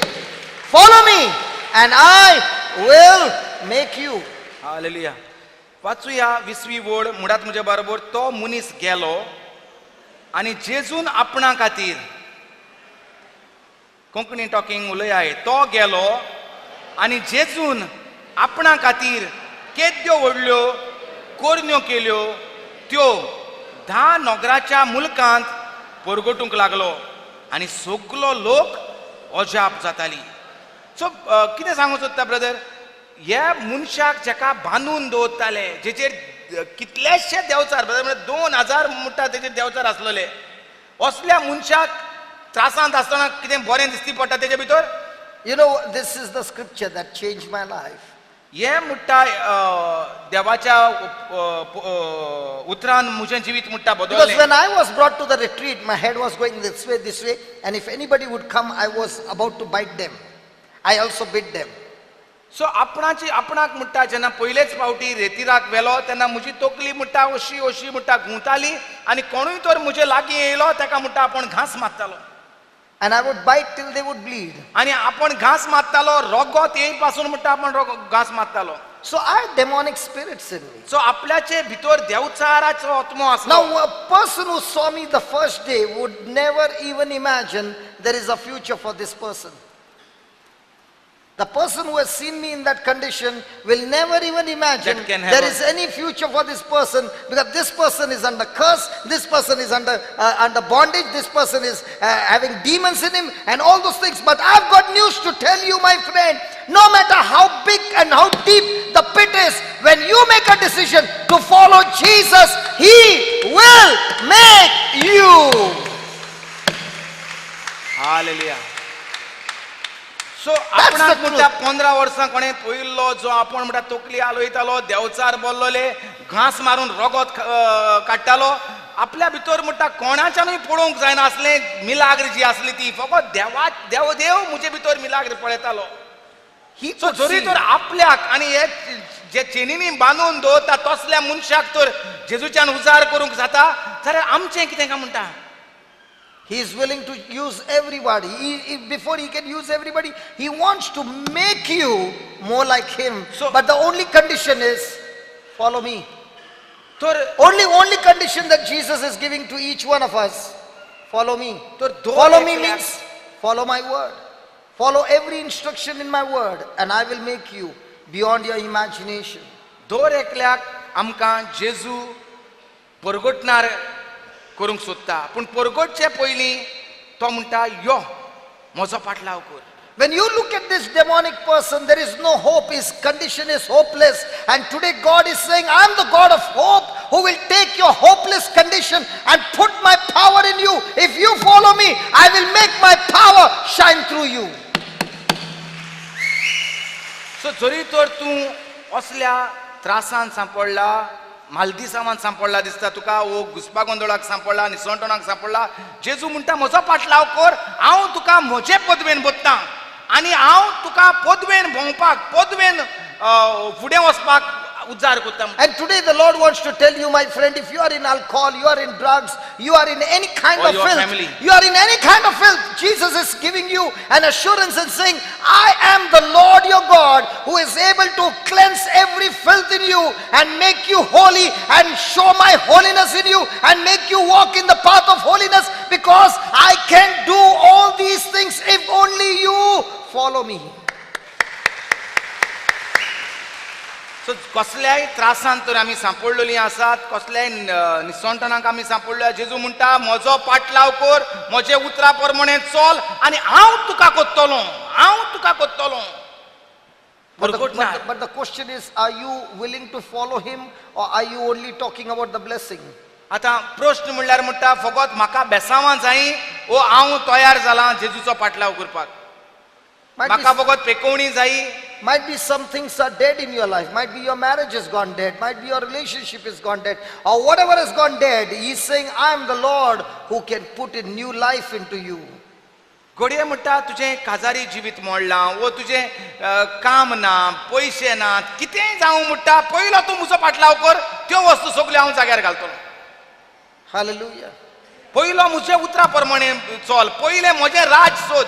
Follow me and I will make you. Hallelujah. वाचूया 20वी ओळ. मुळात म्हजे बरोबर, तो मनीस गेलो आनी जेजून आपणा खातीर, कोंकणी टॉकिंग उलयाय, तो गेलो आनी जेजून आपणा खातीर केद्यो व्हडल्यो कोरन्यो केल्यो त्यो 10 नोकराच्या मुल्कांत परगटूंक लागलो आनी सगलो लोक अजाप जाताली. सो कितें सांगूंक सोदता ब्रदर, ह्या मनशाक जेका बांदून दवरताले, जेचेर कितलेशे देंवचार, ब्रदर म्हणजे 2000 म्हणटा तेचेर देंवचार आसलेले, असल्या मनशाक त्रासांत आसतना कितें बरें दिसती पडटा तेजे भितर? You know, this is the scripture that changed my life. हे म्हणटा देवाच्या उतरान म्हजें जिवीत म्हणटा Because बदललें. when I was brought to the retreat, my head was going this way, and if anybody would come, I was about to bite them. I also bit them. सो आपणाक म्हणटा, जेन्ना पयलेच फावटी रेतीराक वेलो तेन्ना म्हजी तकली म्हणटा अशी म्हणटा घुंवताली आनी कोणूय तर म्हजे लागीं येयलो ताका म्हणटा आपण घास मारतालो. And I would bite till they would bleed. आनी आपण घास मारतालो, रगत येय पासून म्हणटा आपण घास मारतालो. So I had demonic spirits in me. सो आपल्याचे भितर देवचाराचो आत्मो आसलो. Now a person who saw me the first day would never even imagine there is a future for this person. The person who has seen me in that condition will never even imagine That can there happen. is any future for this person, because this person is under curse, this person is under bondage, this person is having demons in him and all those things. But I've got news to tell you, my friend. No matter how big and how deep the pit is, when you make a decision to follow Jesus, He will make you. Hallelujah. So आपणाक म्हणटा 15 वर्सां कोणें पयल्लो जो आपण म्हणटा तकली आलोयतालो, देवचार बोल्लोले, घास मारून रगत काडटालो, आपल्या भितर म्हणटा कोणाच्यानूय पळोवंक जायना आसलें मिलाग्र जी आसली ती, फकत देव म्हजे भितर मिलाग्र पळयतालो. सो जरी तर आपल्याक आनी हे जे चेनींनी बांदून दवरता तसल्या मनशाक तर जेजूच्यान उजार करूंक जाता, जाल्यार आमचें कितें काय म्हणटा? He is willing to use everybody. Before he can use everybody, he wants to make you more like him. But the only condition is, follow me. Only condition that Jesus is giving to each one of us, follow me. Follow me means follow my word. Follow every instruction in my word, and I will make you beyond your imagination. दर एकल्याक आमकां जेजू परगटणार करूंक सोदता, पूण परगटचे पयलीं तो म्हणटा यो म्हजो फाटलाव कर. When you look at this demonic person, there is no hope. His condition is hopeless. And today God is saying, I am the God of hope who will take your hopeless condition and put my power in you. If you follow me, I will make my power shine through you. सो जरी तर तूं असल्या त्रासान सांपडला, मालदिसांवान सांपडला दिसता तुका, वो घुसपा गोंदळाक सांपडला, निसवटोणाक सांपडला, जेजू म्हणटा म्हजो फाटलाव कर, हांव तुका म्हजे पदवेन बसतां आनी हांव तुका पदवेन भोंवपाक, पदवेन फुडें वचपाक उज्जार कोत्ता. And today the Lord wants to tell you, my friend, if you are in alcohol, you are in drugs, you are in any kind Or of your filth, family. you are in any kind of filth, Jesus is giving you an assurance and saying, I am the Lord your God who is able to cleanse every filth in you and make you holy and show my holiness in you and make you walk in the path of holiness, because I can do all these things if only you follow me. सो कसल्याय त्रासांत तर आमी सांपडलेलीं आसात, कसल्याय निसंटनाक आमी सांपडल्या. जेजू म्हणटा म्हजो पाटलाव कर, म्हजे उतरा प्रमाणे चल आनी हांव तुका कोत्तलो, हांव तुका कोत्तलो. But the question is, are you willing to follow him, or are you only talking about the blessing? आतां प्रश्न म्हणल्यार म्हणटा फकत म्हाका बेसांवां जायी ओ हांव तयार जालां जेजूचो पाटलाव करपाक. म्हाका फकत पेकोवणी जायी. Might be some things are dead in your life. Might be your marriage has gone dead. Might be your relationship has gone dead. Or whatever has gone dead. He's saying, I am the Lord who can put a new life into you. घडये म्हणटा तुजें काजारी जिवीत मोडलां, वो तुजें काम ना, पयशे ना, कितेंय जावं म्हणटा पयलो तूं म्हजो पाटलाव कर, त्यो वस्तू सगल्यो हांव जाग्यार घालतलो. Hallelujah. पयलो म्हजे उतरा प्रमाणे चल, पयलें म्हजें राज सोद,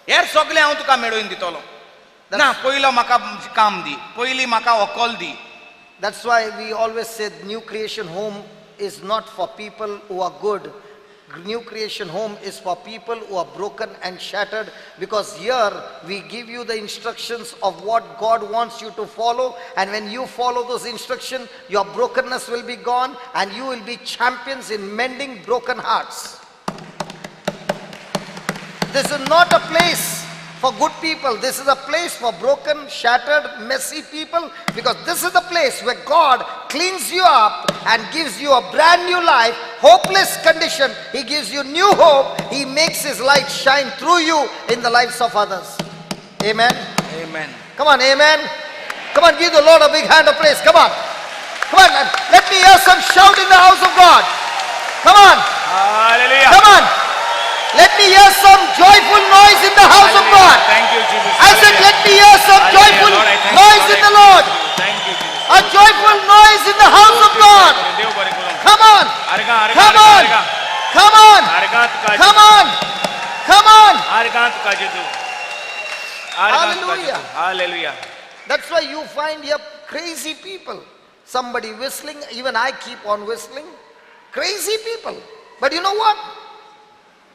हेर सगळें हांव तुका मेळोवन दितलो. ना पयलो म्हाका काम दी, पयली म्हाका व्हंकल दी. That's why we always say new creation home is not for people who are good. New creation home is for people who are broken and shattered, because here we give you the instructions of what God wants you to follow, and when you follow those instructions, your brokenness will be gone and you will be champions in mending broken hearts. This is not a place for good people. This is a place for broken, shattered, messy people, because this is the place where God cleans you up and gives you a brand new life. Hopeless condition, He gives you new hope. He makes His light shine through you in the lives of others. Amen. Amen. Come on, amen. Come on, give the Lord a big hand of praise. Come on. Come on, let me hear some shout in the house of God. Come on. Hallelujah. Come on. Let me hear some joyful noise in the house of God. Thank you, Jesus. I said, let me hear some joyful noise in the Lord. Thank you, Jesus. A joyful noise in the house of God. Come on. Come on. Come on. Come on. Come on. Hallelujah. Hallelujah. That's why you find here crazy people. Somebody whistling, even I keep on whistling. Crazy people. But you know what?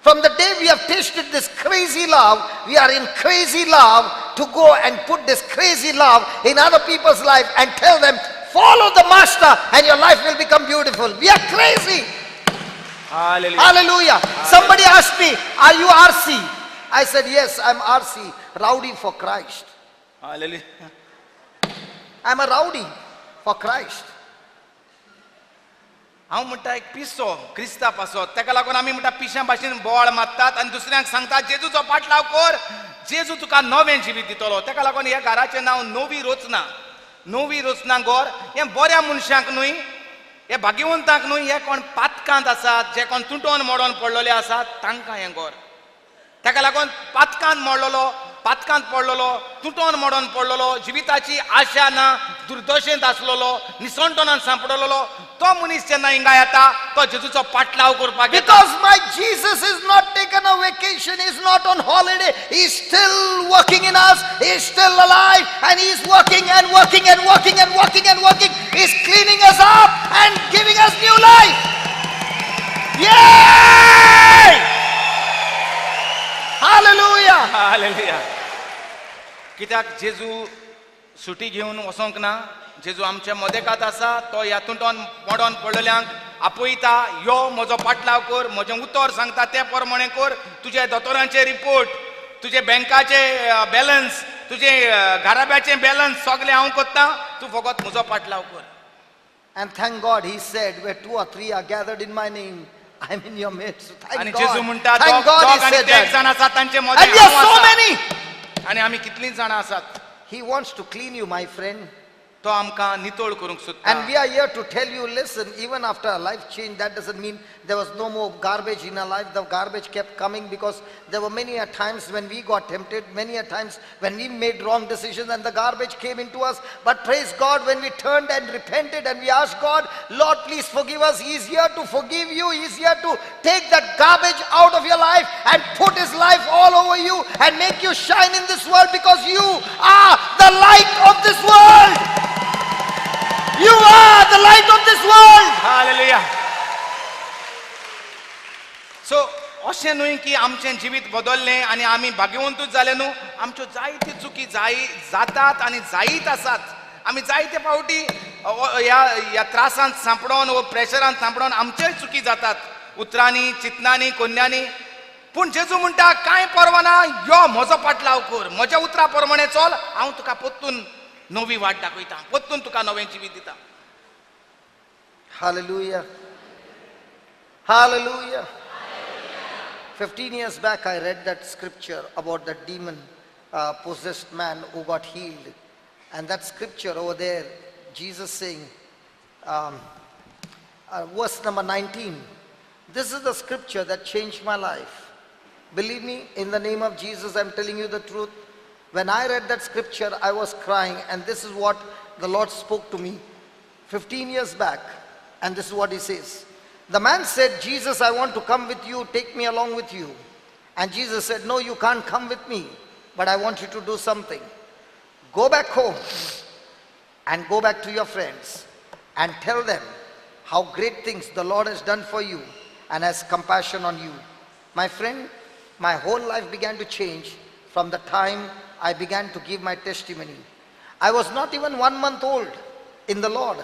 From the day we have tasted this crazy love, we are in crazy love to go and put this crazy love in other people's life and tell them, follow the master and your life will become beautiful. We are crazy. Hallelujah. Hallelujah. Somebody asked me, are you RC? I said, yes, I'm RC, rowdy for Christ. Hallelujah. I'm a rowdy for Christ. हांव म्हणटा एक पिसो क्रिस्तांव पासो, ताका लागून आमी म्हणटा पिश्या भाशेन बोवाळ मारतात आनी दुसऱ्यांक सांगतात जेजूचो पाटलाव कर, जेजू तुका नवें जिवीत दितलो. ताका लागून ह्या घराचें नांव नवी रचना. नवी रचना घर हें बऱ्या मनशांक न्हय, हे भाग्यवंतांक न्हय, हे कोण पातकांत आसात, जे कोण तुटोन मोडोन पडलेले आसात तांकां हें घर. ताका लागून पातकांत पडलेलो, तुटोन मोडोन पडलेलो, जिविताची आशा ना, दुर्दशेंत आसलेलो, निसंटनान सांपडलेलो, तो मनीस जेन्ना हिंगा येता तो जेजूचो पाटलाव करपाक येता. Because my Jesus is not taken a vacation, he is not on holiday, he is still working in us, he is still alive, and he is working and working and working and working and working. He is cleaning us up and giving us new life. Yay! Hallelujah! Hallelujah. कित्याक जेजू सुटी घेवन वचोंक ना, जेजू आमच्या मदेकात आसा, तो ह्या तुटोन मोडोन पडलेल्यांक आपयता, यो म्हजो पाटलाव कर, म्हजें उतर सांगता ते प्रमाणे कर, तुजे दोतोरांचे रिपोर्ट, तुजे बँकाचे बॅलन्स, तुजे घराब्याचे बॅलन्स सगळें हांव करता, तूं फकत म्हजो पाटलाव कर. And thank God, he said, where 2 or 3 are gathered in my name, I am in your midst. आणि Thank जेजू God. म्हणटा Thank God he आनी said ते एक that. जाण आसात तांचे And मदें we are हांव so आसां. many. आणि आमी कितलींच जाणां आसात. He wants to clean you, my friend. तो आमकां नितळ करूंक सोदता. And we are here to tell you, listen, even after a life change, that doesn't mean there was no more garbage in our life. The garbage kept coming because there were many a times when we got tempted, many a times when we made wrong decisions and the garbage came into us. But praise God, when we turned and repented and we asked God, Lord, please forgive us. He is here to forgive you. He is here to take that garbage out of your life and put His life all over you and make you shine in this world, because you are the light of this world. You are the light of this world. Hallelujah. So अशें न्हय की आमचें जिवीत बदललें आनी आमी भाग्यवंतूच जाले न्हू. आमच्यो जायत्यो चुकी जातात आनी जायत आसात. आमी जायते फावटी ह्या त्रासांत सांपडोन वो प्रेशरांत सांपडोन आमच्योय चुकी जातात, उतरांनी, चिंतनांनी, कोन्यांनी. पूण जेजू म्हणटा कांय परवाना, यो म्हजो पाटलाव कर, म्हज्या उतरा प्रमाणे चल, हांव तुका परतून नवी वाट दाखयता, परतून तुका नवें जिवीत दिता. Hallelujah. Hallelujah. 15 years back I read that scripture about that demon possessed man who got healed. And that scripture over there, Jesus saying, verse number 19, this is the scripture that changed my life. Believe me, in the name of Jesus, I'm telling you the truth. When I read that scripture, I was crying, and this is what the Lord spoke to me 15 years back. And this is what He says. The man said, Jesus, I want to come with you, take me along with you. And Jesus said, no, you can't come with me, but I want you to do something. Go back home and go back to your friends and tell them how great things the Lord has done for you and has compassion on you. My friend, my whole life began to change from the time I began to give my testimony. I was not even 1 month old in the Lord.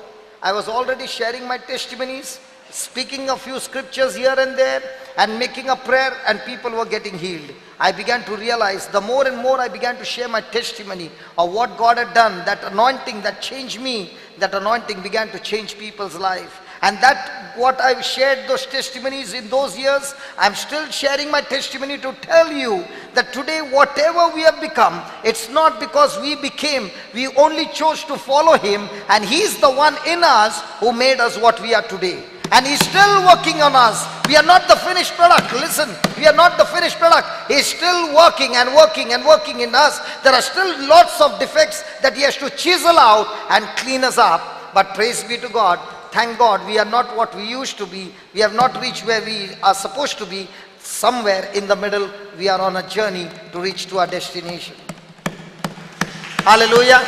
I was already sharing my testimonies, speaking a few scriptures here and there, and making a prayer, and people were getting healed. I began to realize, the more and more I began to share my testimony of what God had done, that anointing that changed me, that anointing began to change people's life. And that what I've shared those testimonies in those years, I'm still sharing my testimony to tell you that today whatever we have become, it's not because we became, we only chose to follow Him, and He's the one in us who made us what we are today. And He's still working on us. We are not the finished product. Listen, we are not the finished product. He's still working and working and working in us. There are still lots of defects that He has to chisel out and clean us up. But praise be to God. Thank God, we are not what we used to be. We have not reached where we are supposed to be. Somewhere in the middle, we are on a journey to reach to our destination. Hallelujah.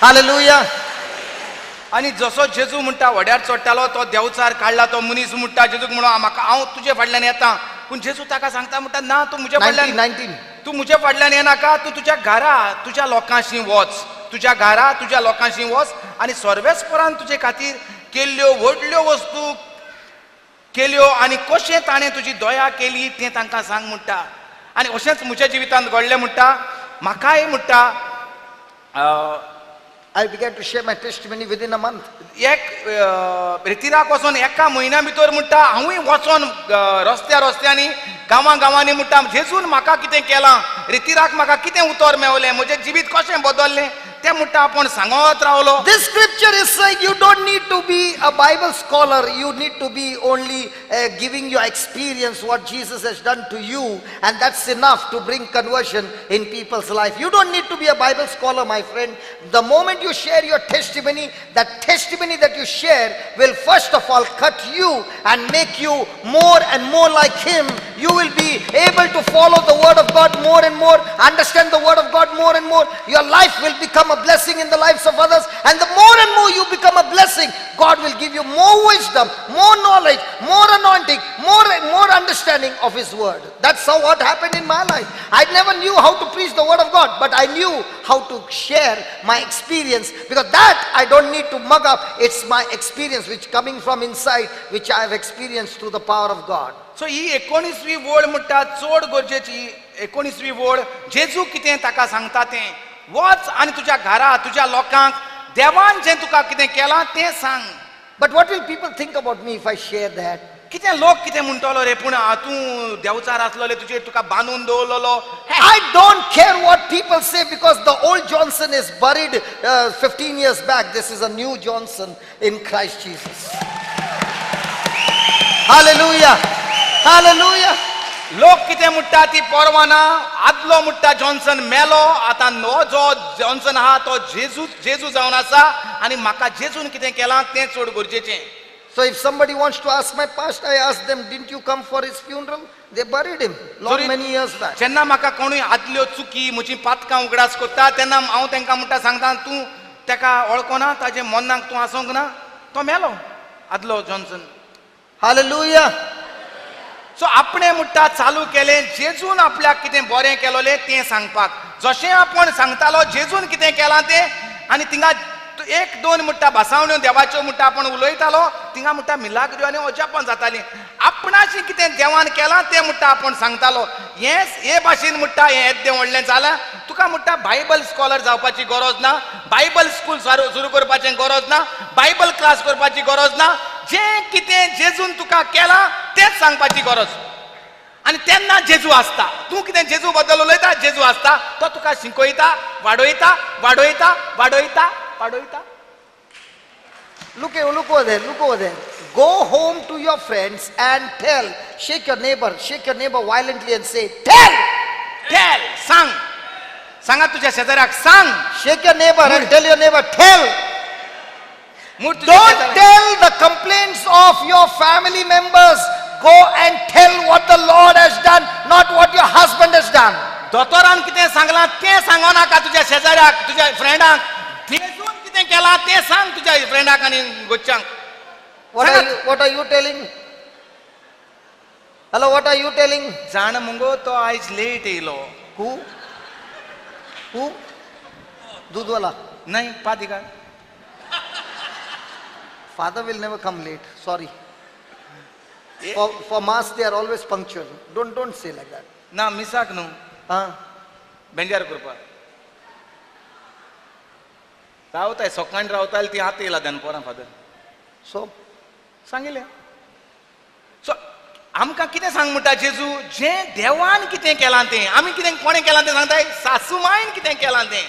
Hallelujah. आणि जसो जेजू म्हणटा वड्यार चडटालो तो देवचार काडला तो मनीस म्हणटा जेजूक म्हणून म्हाका हांव तुजे फाटल्यान येता, पूण जेजू ताका सांगता म्हणटा ना तूं म्हज्या फाटल्यान 19. तूं म्हज्या फाटल्यान येनाका, तूं तुज्या घरा तुज्या लोकांशी वच, तुज्या घरा तुज्या लोकांशी वच आनी सर्वेस्परान तुजे खातीर केल्ल्यो व्हडल्यो वस्तू केल्यो आनी कशें ताणें तुजी दया केली तें तांकां सांग म्हणटा. आनी अशेंच म्हज्या जिवितांत घडलें म्हणटा. म्हाकाय म्हणटा I began to share my testimony within a month. एक रितीराक वचोन एका म्हयन्या भितर म्हणटा हांवूय वचोन रस्त्यांनी गांवांनी म्हणटा जेजून म्हाका कितें केलां, रितीराक म्हाका कितें उतर मेवलें, म्हजें जिवीत कशें बदललें तें म्हणटा आपूण सांगत रावलो. This scripture is saying you don't need to be a Bible scholar. You need to be only giving your experience what Jesus has done to you, and that's enough to bring conversion in people's life. You don't need to be a Bible scholar, my friend. The moment you share your testimony, that testimony that you share will first of all cut you and make you more and more like Him. You will be able to follow the word of God more and more, understand the word of God more and more. Your life will become a blessing in the lives of others, and the more and more you become a blessing, God will give you more wisdom, more knowledge, more anointing, more understanding of His word. That's how what happened in my life. I never knew how to preach the word of God, but I knew how to share my experience, because that I don't need to mug up. It's my experience which coming from inside, which I have experienced through the power of God. सो ही 19वी वोळ म्हणटा चड गरजेची. 19वी वोळ जेजू कितें ताका सांगता तें वच आनी तुज्या घरा तुज्या लोकांक देवान जें तुका कितें केलां तें सांग. But what will people think about me if I share that? कितें लोक कितें म्हणटलो रे पूण तूं देवचार आसलोले तुजेर तुका बांदून दवरलेलो I don't care what people say because the old Johnson is buried 15 years back. This is a new Johnson in Christ Jesus. Hallelujah. Hallelujah. लोक कितें म्हणटा ती परवाना आदलो म्हणटा जॉन्सन मेलो आतां हो जो जॉन्सन आहा तो जेजू जावन आसा आनी म्हाका जेजून कितें केलां तें चड गरजेचें. So if somebody wants to ask my past, I ask them, didn't you come for his funeral? They buried him many years back. जेन्ना म्हाका कोणूय आदल्यो चुकी म्हजी पातकां उगडास कोत्ता तेन्ना हांव तांकां म्हणटा सांगता तूं ताका वळखना ताजे मोन्नाक तूं आसोंक ना तो मेलो आदलो जॉन्सन. Hallelujah. सो आपणें म्हणटा चालू केलें जेजून आपल्याक कितें बरें केलोलें तें सांगपाक. जशें आपूण सांगतालो जेजून कितें केलां तें आनी थिंगा एक दोन म्हणटा भासावण्यो देवाच्यो म्हणटा आपूण उलयतालो थिंगा म्हणटा मिलाग्र्यो आनी अजापां जातालीं. आपणाशी कितें देवान केलां तें म्हणटा आपूण सांगतालो. हे भाशेन म्हणटा हें येद्दें व्हडलें जालां. तुका म्हणटा बायबल स्कॉलर जावपाची गरज ना, बायबल स्कूल सुरू करपाचें गरज ना, बायबल क्लास करपाची गरज ना. जें कितें जेजून तुका केलां तेंच सांगपाची गरज. आनी तेन्ना जेजू आसता. तूं कितें जेजू बद्दल उलयता जेजू आसता. तो तुका शिकयता वाडयता वाडयता वाडयता वाडयता. Look over there. Go home to your friends and tell. Shake your neighbor violently and say, tell. सांग. सांगा तुझ्या शेजाऱ्याक सांग. Shake your neighbor and tell your neighbor, tell. Don't tell the complaints of your family members. Go and tell what the Lord has done, not what your husband has done. दोतोरान कितें सांगलां तें सांगो नाका तुज्या शेजाऱ्याक तुज्या फ्रेंडाक. जेजून कितें केलां तें सांग तुज्या फ्रेंडाक आनी गोच्च्यांक. What are you telling? Hello, what are you telling? जाण मुगो तो आयज लेट येयलो. Who? दूधवाला. नाही पादिका. Father will never come late. Sorry. For mass they are always punctual. Don't say like that. ना मिसाक न्हू बेंजार करपा रावताय सकाळी रावताली ती आतां येयला दनपरां फादर. So सांगिल्लें. सो आमकां कितें सांग म्हणटा जेजू जें देवान कितें केलां तें आमी कितें कोणें केलां तें सांगताय सासूमायन कितें केलां तें.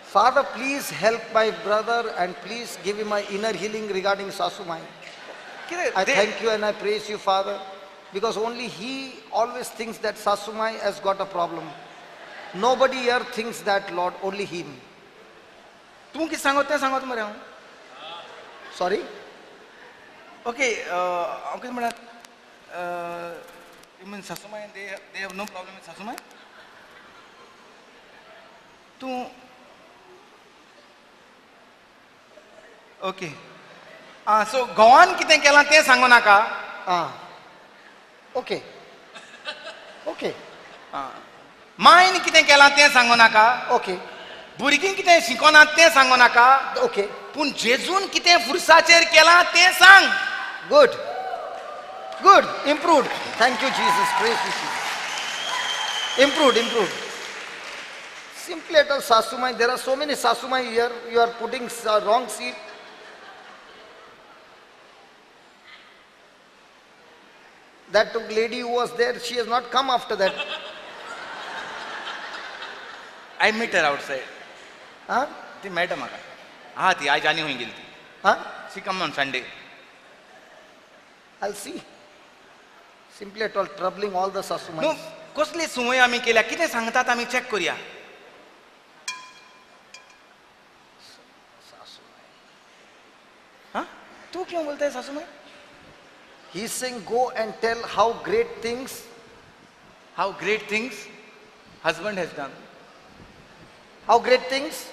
Father, please help my brother and please give him my inner healing regarding Sasumai. I thank you and I praise you, Father, because only he always thinks that Sasumai has got a problem. Nobody here thinks that, Lord, only him. तूं कितें सांगत तें सांगत मरे हांव. Sorry? Okay हांव कितें म्हणत you mean सासूमाय they have no problem with सासूमाय. तूं ओके सो घोवान कितें केलां तें सांगो नाका. Okay. मायन कितें केलां तें सांगो नाका. Okay. भुरगीं कितें शिकोनात तें सांगो नाका. Okay. पूण जेजून कितें फुर्साचेर केलां तें सांग. Good. Improved. Thank you, Jesus. Praise you, Jesus. Improved. Simply tell Sasumai. There are so many Sasumai here. You are putting wrong seed. That lady who was there, she has not come after that. I meet her outside. ती मेळटा म्हाका. ती आयज आनी खंय गेली ती. She come on Sunday. I'll see. Simply at all, troubling all the Sasumais. न्हू कसली सुवय आमी केल्या कितें सांगतात आमी चॅक करुया. तू क्यों बोलता है सासुमाई? He's saying go and tell how great things husband has done. How great things?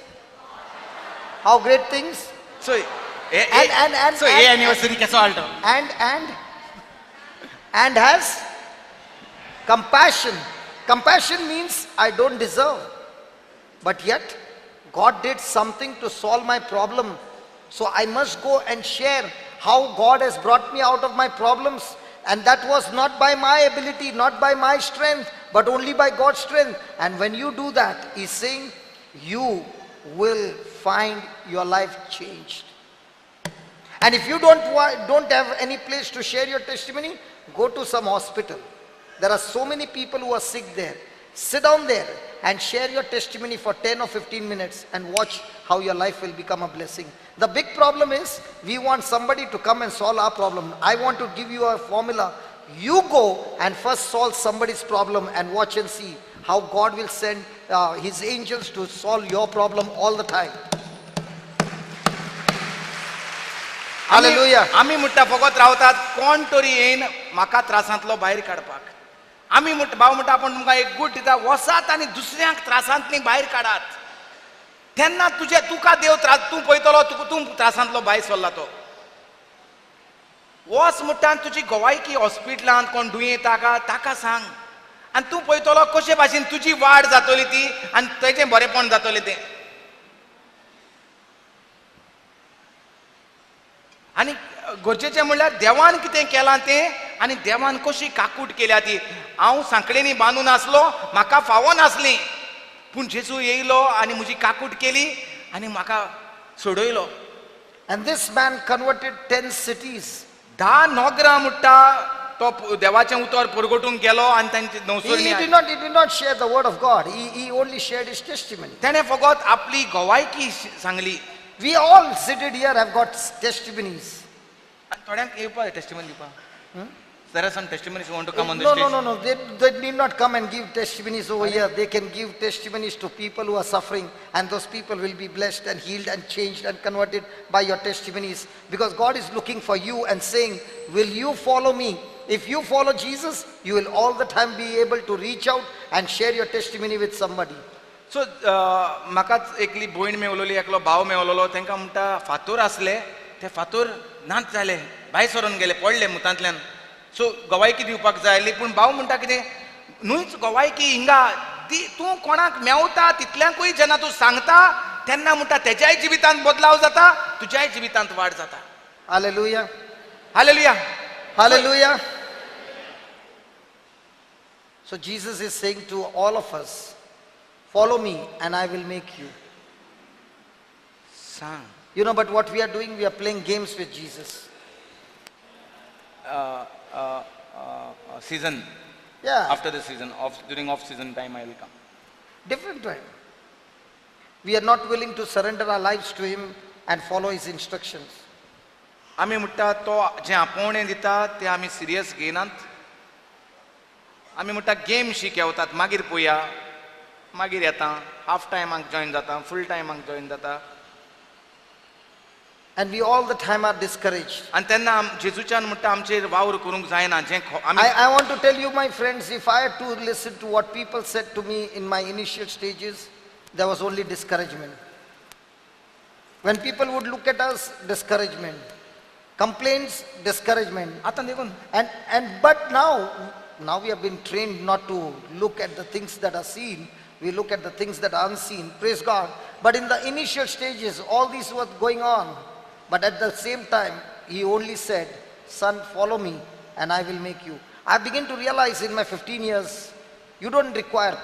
So And so ये anniversary कैसा alter? And has compassion. Compassion means I don't deserve, but yet God did something to solve my problem. So I must go and share how God has brought me out of my problems. And that was not by my ability, not by my strength, but only by God's strength. And when you do that, He's saying, you will find your life changed. And if you don't have any place to share your testimony, go to some hospital. There are so many people who are sick there. Sit down there and share your testimony for 10 or 15 minutes and watch how your life will become a blessing. The big problem is we want somebody to come and solve our problem. I want to give you a formula. You go and first solve somebody's problem and watch and see how God will send his angels to solve your problem all the time. Hallelujah. आम्ही मुठ्ठा फकत रावतात कोण तरी येईन म्हाका त्रासांतलो भायर काडपाक. आम्ही भाव म्हणटा आपण तुमकां एक गूट दिता, वसात आनी दुसऱ्यांक त्रासांतली भायर काडात. तेन्ना तुका देव त्रास तूं पळयतलो, तूं त्रासांतलो भायर सरला तो. वस म्हणटा तुजी गोवायकी हॉस्पिटलांत कोण दुयेंत ताका सांग. आनी तूं पळयतलो कशे भाशेन तुजी वाड जातली ती आनी तेजें बरेपण जातलें तें. आनी गरजेचें म्हणल्यार देवान कितें केलां तें आनी देवान कशी काकूट केल्या ती. हांव सांकळेनी बांदून आसलो, म्हाका फावो नासली, पूण जेजू येयलो आनी म्हजी काकूट केली आनी म्हाका सोडयलो. And this man converted 10 cities. 10 नोगरां म्हणटा तो देवाचें उतर परगटूंक गेलो आनी तांची नवसरणी. He did not share the word of God. He only shared his testimony. ताणें फकत आपली गोवायकी Sangli. We all seated here have got testimonies. थोड्यांक येवपा टेस्टिमनी दिवपा. There are some testimonies who want to come on the No, stage. no. They need not come and give testimonies over here. They can give testimonies to people who are suffering, and those people will be blessed and healed and changed and converted by your testimonies. Because God is looking for you and saying, will you follow me? If you follow Jesus, you will all the time be able to reach out and share your testimony with somebody. सो म्हाकाच एकली भयण मेवलोली, एकलो भाव मेवलोलो. तांकां म्हणटा फातोर आसले, ते फातोर नाच जाले, भायर सरून गेले, पडले मुतांतल्यान. सो गोवायकी दिवपाक जाय आसली, पूण भाव म्हणटा कितें, न्हूच गोवायकी हिंगा तूं कोणाक मेवता तितल्यांकूय जेन्ना तूं सांगता तेन्ना म्हणटा तेज्याय जिवितांत बदलाव जाता, तुज्याय जिवितांत वाड जाता. Hallelujah. Hallelujah. Hallelujah. So Jesus is saying to all of us, follow me and I will make you. सांग. You know, but what we are doing, we are playing games with Jesus. Season. Yeah. After the season, during off-season time, I will come. Different time. We are not willing to surrender our lives to him and follow his instructions. आमी म्हणटा तो जें आपोवणें दिता तें आमी serious घेयनात. आमी म्हणटा game शिकवतात, मागीर पळोवया, मागीर येता, हाफ टायमाक जॉइन जाता, फूल टायमाक जॉइन जाता. And we all the time are discouraged. आनी तेन्ना जेजूच्यान म्हणटा आमचेर वावर करूंक जायना. जें I want to tell you, my friends, if I had to listen to what people said to me in my initial stages, there was only discouragement. When people would look at us, discouragement. Complaints, discouragement. आतां देखून But now we have been trained not to look at the things that are seen. We look at the things that are unseen. Praise God. But in the initial stages, all these were going on. But at the same time, he only said, son, follow me and I will make you. I begin to realize in my 15 years, you don't require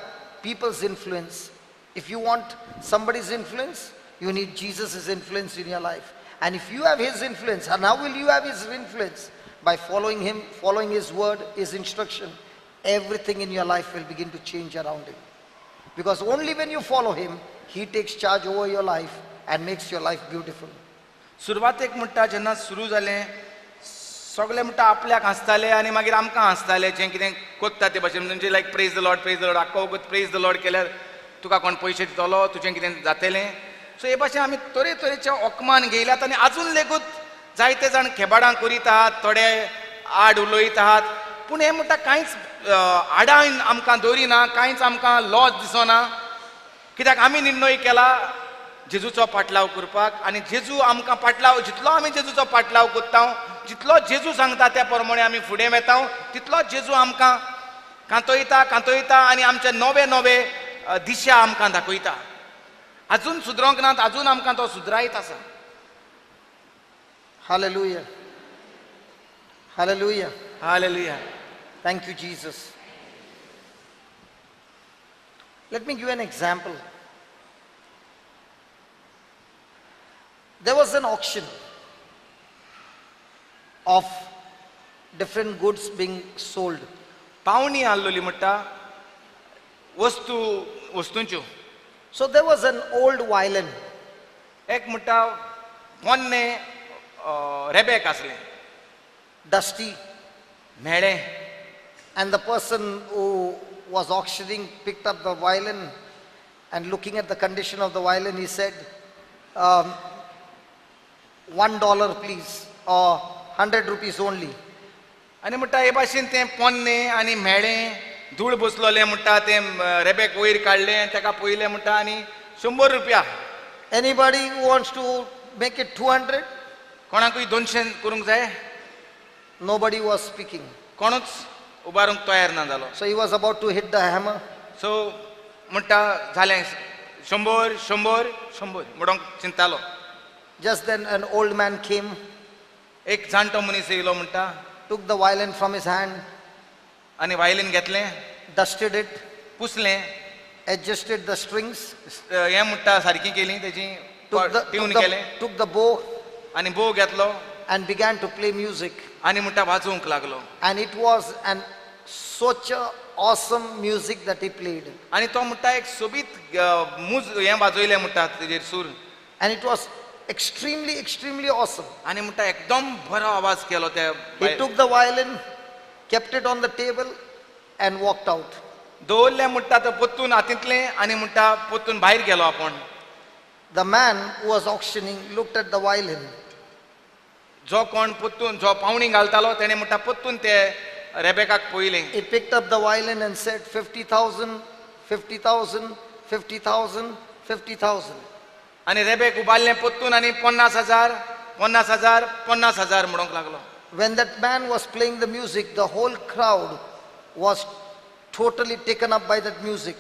people's influence. If you want somebody's influence, you need Jesus' influence in your life. And if you have his influence, and how will you have his influence? By following him, following his word, his instruction, everything in your life will begin to change around him. Because only when you follow him, he takes charge over your life and makes your life beautiful. सुरवातेक म्हणटा जेन्ना सुरू जालें, सगळे म्हणटा आपल्याक हांसताले आनी मागीर आमकां हांसताले, जें कितें कोत्ता ते भाशेन. म्हणजे लायक प्रेज द लॉर्ड, आख्खो वगत प्रेज द लॉर्ड केल्यार तुका कोण पयशे दितलो, तुजें कितें जातलें. सो हे भाशेन आमी तरेतरेचे ओकमान घेयल्यात आनी आजून लेगूत जायते जाण खेबाडां करीत आहात, थोडे आड उलयत आहात. पूण हे म्हणटा कांयच आडान आमकां दवरिना, कांयच आमकां लॉस दिसना. कित्याक आमी निर्णय केला जेजूचो पाटलाव करपाक, आनी जेजू आमकां पाटलाव, जितलो आमी जेजूचो पाटलाव करता, जितलो जेजू सांगता त्या प्रमाणे आमी फुडें वेता, तितलो जेजू आमकां कांतयता आनी आमचे नवे नवे दिशा आमकां दाखयता. अजून सुदरोंक नात, अजून आमकां तो सुदरायत आसा. Hallelujah. Hallelujah. Hallelujah. Thank you, Jesus. Let me give you an example. There was an auction. of different goods being sold. पावणी आल्लोली म्हणटा वस्तूंच्यो. So there was an old violin. एक म्हणटा पोन्ने रेबेक आसलें, Dusty, म्हेळें. and the person who was auctioning picked up the violin, and looking at the condition of the violin, he said, $1 please, or 100 rupees only. आनी म्हणटा हे भाशेन तें पोन्ने आनी म्हेळें धूळ बसलोलें म्हणटा तें रेबेक वयर काडलें, ताका पयलें म्हणटा आनी 100 रुपया. Anybody who wants to make it 200? कोणाकूय 200 करूंक जाय? Nobody was speaking. कोणूच उबारूंक तयार ना जालो. So he was about to hit the hammer. सो म्हणटा जालें 100 100 100 म्हणूंक चिंतालो. Just then an old man came, एक जाणटो मनीस येयलो म्हणटा took the violin from his hand, आनी वायलीन घेतलें, dusted it, पुसलें, adjusted the strings, हें म्हणटा सारकी केली तेजी, ट्यून केलें took the bow आनी बो घेतलो and began to play music. आनी म्हणटा वाजोवंक लागलो. And it was such a awesome music that he played. आनी तो म्हणटा एक सोबीत हें वाजयलें म्हणटा तेजेर सूर. And it was extremely awesome. आनी म्हणटा एकदम बरो आवाज केलो त्या. He took the violin, kept it on the table and walked out. दवरलें म्हणटा तो पोत्तून हातींतलें आनी म्हणटा पोत्तून भायर गेलो आपूण. The man who was auctioning looked at the violin. जो कोण पोत्तून जो पावणी घालतालो तेणें म्हणटा पोत्तून ते रेबेकाक पयलें. He picked up the violin and said, 50,000, 50,000, 50,000, 50,000. आनी रेबेक उबारलें पोत्तून आनी 50,000 50,000 50,000 म्हणूंक लागलो. When that man was playing the music, the whole crowd was totally taken up by that music.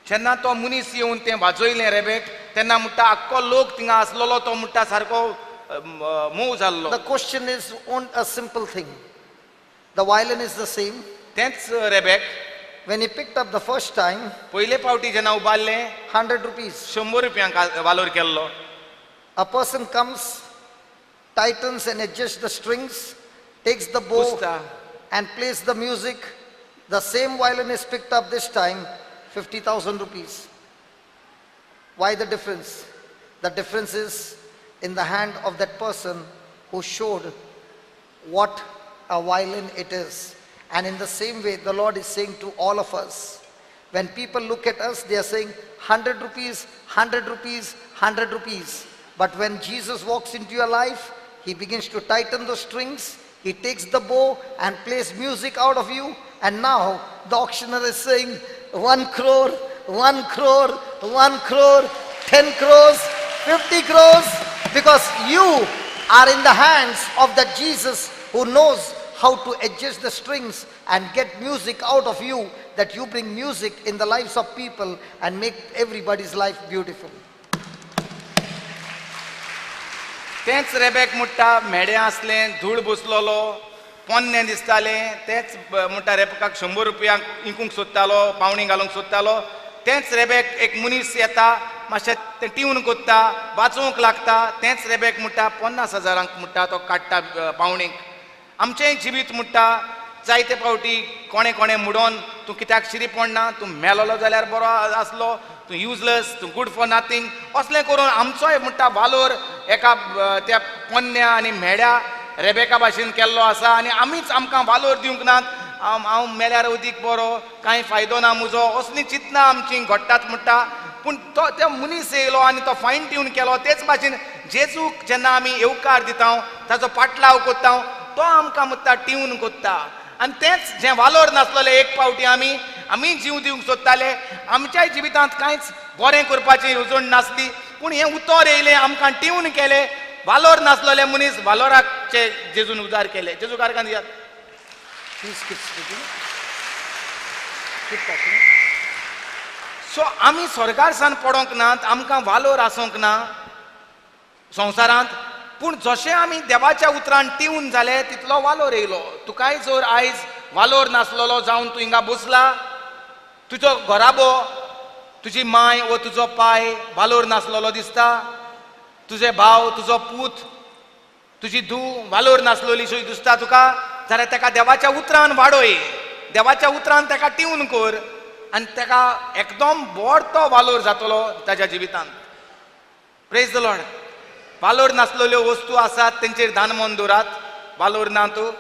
जेन्ना तो मनीस येवन तें वाजयलें रेबेक तेन्ना म्हणटा आख्खो लोक थिंगा आसलोलो तो म्हणटा सारको मोव जाल्लो. The question is a simple thing. The violin is the same. तेंच rebec When he picked up the first time, पयले पावटी जेन्ना उबारलें 100 rupees. 100 रुपयांक वालोर केल्लो. A person comes, tightens and adjusts the strings, takes the bow पुसता and plays the music. The same violin is picked up this time, 50,000 rupees. Why the difference? The difference is in the hand of that person who showed what a violin it is. And in the same way, the Lord is saying to all of us, when people look at us, they are saying 100 rupees, 100 rupees, 100 rupees. But when Jesus walks into your life, he begins to tighten the strings, he takes the bow and plays music out of you. And now the auctioneer is saying 1 crore, 1 crore, 1 crore, 10 crores, 50 crores, because you are in the hands of that Jesus who knows how to adjust the strings and get music out of you, that you bring music in the lives of people and make everybody's life beautiful. तेंच rebec म्हणटा मेडें आसलें धूळ बसलोलो पोन्नें दिसतालें तेंच म्हणटा रेबेकाक 100 रुपयांक इंकूंक सोदतालो पावणी घालूंक सोदतालो तेंच रेबेक एक मनीस येता मातशें तें ट्यून कोत्ता वाजोवंक लागता तेंच रेबेक म्हणटा 50,000 म्हणटा तो काडटा पावणीक. आमचेंय जिवीत म्हणटा जायते फावटी कोणें कोणें मुडोन तूं कित्याक शिरी पडना तूं मेलोलो जाल्यार बरो आसलो तूं युजलस तूं गूड फॉर नथींग असलें करून आमचोय म्हणटा वालोर एका त्या पोन्न्या आनी मेड्या रेबेका भाशेन केल्लो आसा आनी आमीच आमकां वालोर दिवंक नात. हांव मेल्यार अदीक बरो कांय फायदो ना म्हजो असलीं चिंतना आमचीं घडटात म्हणटा. पूण तो त्या मनीस येयलो आनी तो फायन ट्यून केलो तेच भाशेन जेजूक जेन्ना आमी येवकार दिता ताचो पाटलाव कोत्ता तो आमकां म्हणटा ट्यून कोत्ता. आनी तेंच जें वालोर नासलेलें एक फावटी आमी जीव दिवंक सोदताले आमच्याय जिवितांत कांयच बरें करपाची येवजण नासली पूण हें उतर येयलें आमकां ट्यून केलें वालोर नासलेले मनीस वालोराचे जेजून उदार केले. जेजू कारकान दियात. Please keep speaking. Keep talking. सो आमी स्वर्गारसान पडोंक नात आमकां वालोर आसूंक ना संवसारांत पूण जशें आमी देवाच्या उतरान ट्यून जाले तितलो वालोर येयलो. तुकाय जर आयज वालोर नासलेलो जावन तूं हिंगा बसला तुजो घोराबो तुजी माय वो तुजो पाय वालोर नासलेलो दिसता तुजे भाव तुजो पूत तुजी धूव वालोर नासलोली शोय दिसता तुका जाल्यार ताका देवाच्या उतरान वाडोय, देवाच्या उतरान ताका टिवन कर आनी ताका एकदम व्हड तो वालोर जातलो ताच्या जिवितांत. Praise the Lord. वालोर नासलेल्यो वस्तू आसात तेंचेर दान मन दवरात, वालोर ना तूं,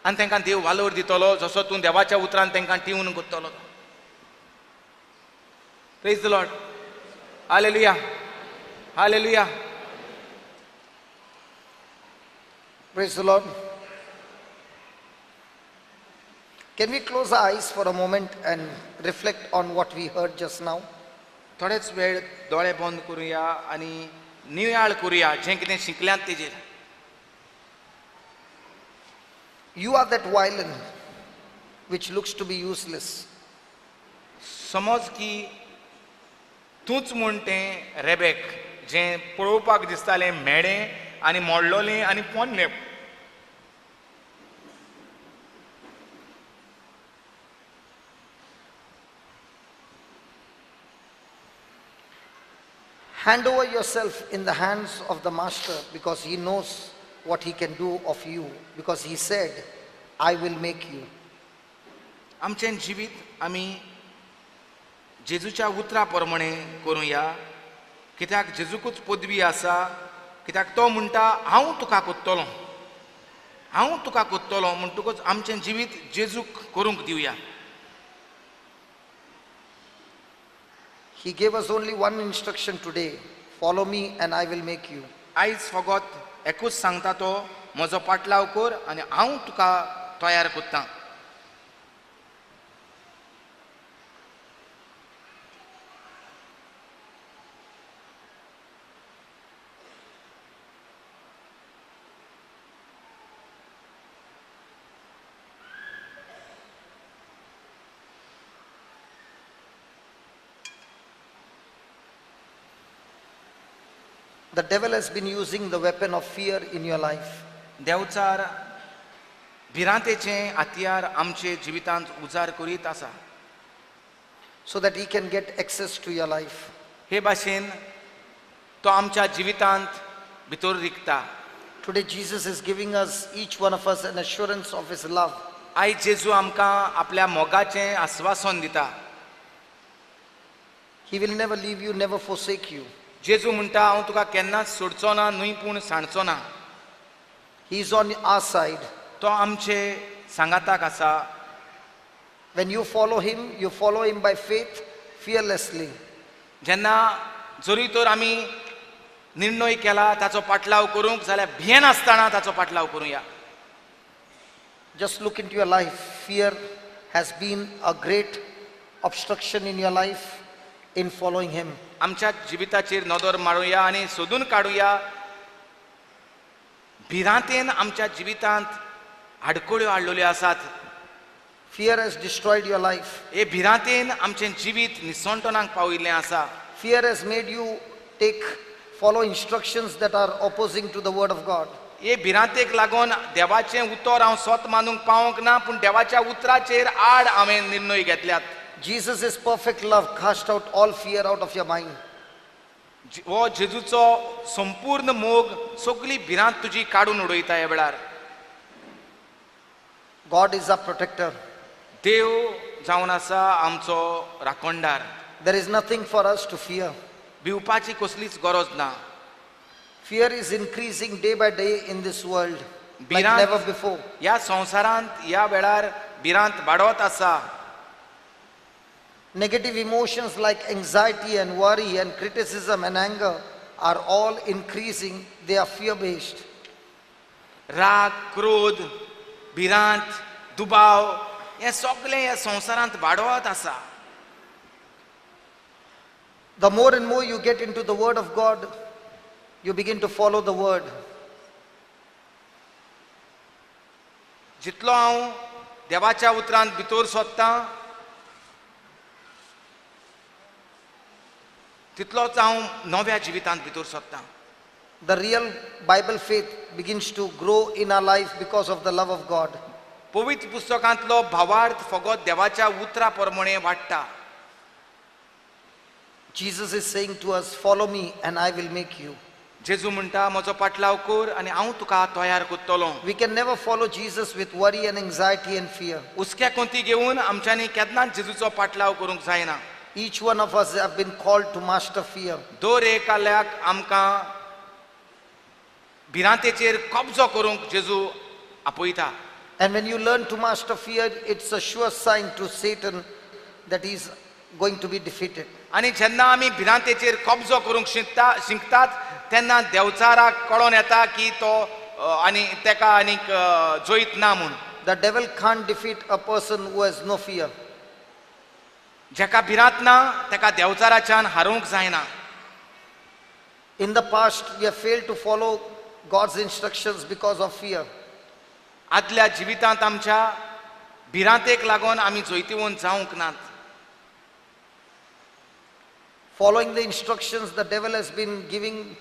आनी तांकां देव वालोर दितलो जसो तूं देवाच्या उतरान तांकां टिवन करतलो. Praise the Lord. Hallelujah, hallelujah. Praise the Lord. Can we close our eyes for a moment and reflect on what we heard just now? थोडेच वेळ दोळे बंद करुया आनी नियाळ करुया जें कितें शिकल्यांत तेजेर. You are that violin which looks to be useless. समज की तूंच म्हूण तें रेबेक जें पळोवपाक दिसतालें मेडें आनी मोडलोलें आनी पोन्नें. Hand over yourself in the hands of the Master because He knows what He can do of you, because He said, I will make you. आमचें जिवीत आमी जेजूच्या उतरा प्रमाणे करुया, कित्याक जेजूकूच पदवी आसा, कित्याक तो म्हणटा हांव तुका कोत्तलों, हांव तुका कोत्तलों म्हणटकूच आमचें जिवीत जेजूक करूंक Divya. He gave us only one instruction today, follow me and I will make you. आयज फकत एकूच सांगता तो, म्हजो पाटलाव कर आनी हांव तुका तयार कोत्तां. The devil has been using the weapon of fear in your life. Devchar भिरांतेचें हातयार आमचे जिवितांत उजार करीत आसा, so that he can get access to your life. हे भाशेन तो आमच्या जिवितांत भितर रिकता. Today Jesus is giving us, each one of us, an assurance of His love. आयज जेजू आमकां आपल्या मोगाचें आस्वासन दिता. He will never leave you, never forsake you. जेजू म्हणटा हांव तुका केन्नाच सोडचो ना, न्हय पूण सांडचो ना. He is on our side. तो आमचे सांगाताक आसा. When you follow Him by faith, fearlessly. जेन्ना जरी तर आमी निर्णय केला ताचो पाटलाव करूंक, जाल्यार भियेन आसतना ताचो पाटलाव करुया. Just look into your life. Fear has been a great obstruction in your life in following Him. आमच्या जिविताचेर नदर मारूया आनी सोदून काडुया. भिरांतेन आमच्या जिवितांत आडकोळ्यो हाडलेल्यो आसात. Fear has destroyed your life. हे भिरांतेन आमचें जिवीत निसंटोनाक पावयिल्लें आसा. Fear has made you follow instructions that are opposing to the word of God. हे भिरांतेक लागून देवाचें उतर हांव स्वत मानूंक पावोंक ना, पूण देवाच्या उतराचेर आड हांवें निर्णय घेतल्यात. Jesus' perfect love cast out all fear out of your mind. हो जेजूचो संपूर्ण मोग सगळी भिरांत तुजी काडून उडयता. ह्या वेळार God is our protector. देव जावन आसा आमचो राखणदार. There is nothing for us to fear. भिवपाची कसलीच गरज ना. Fear is increasing day by day in this world like भिरांत never before. ह्या संवसारांत ह्या वेळार भिरांत वाडत आसा. Negative emotions like anxiety and worry and criticism and anger are all increasing. They are fear-based. राग, क्रोध, भिरांत, दुबाव हे सगळें ह्या संवसारांत वाडत आसा. The more and more you get into the word of God, you begin to follow the word. जितलो हांव देवाच्या उतरांत भितर सोदतां तितलोच हांव नव्या जिवितांत भितर सोदतां. The real Bible faith begins to grow in our life because of the love of God. पवित्र पुस्तकांतलो भावार्थ फकत देवाच्या उतरा प्रमाणे वाडटा. Jesus is saying to us, follow me and I will make you. जेजू म्हणटा म्हजो पाटलाव कर आनी हांव तुका तयार करतलो. We can never follow Jesus with worry and anxiety and fear. हुस्क्या कोंती घेवन आमच्यांनी केन्नाच जेजूचो पाटलाव करूंक जायना. Each one of us have been called to master fear. दर एकाल्याक आमकां भिरांतेचेर कब्जो करूंक जेजू आपयता. And when you learn to master fear, it's a sure sign to Satan that he's going to be defeated. आनी जेन्ना आमी भिरांतेचेर कब्जो करूंक शिकतात तेन्ना देवचाराक कळोन येता की तो आनी तेका आनीक जोईत ना म्हूण. The devil can't defeat a person who has no fear. जेका भिरांत ना तेका देवचाराच्यान हारूंक जायना. In the past, we have failed to follow God's instructions because of fear. आदल्या जिवितांत आमच्या भिरांतेक लागून आमी जोयतीवून जावंक नात. Following the instructions the devil has been giving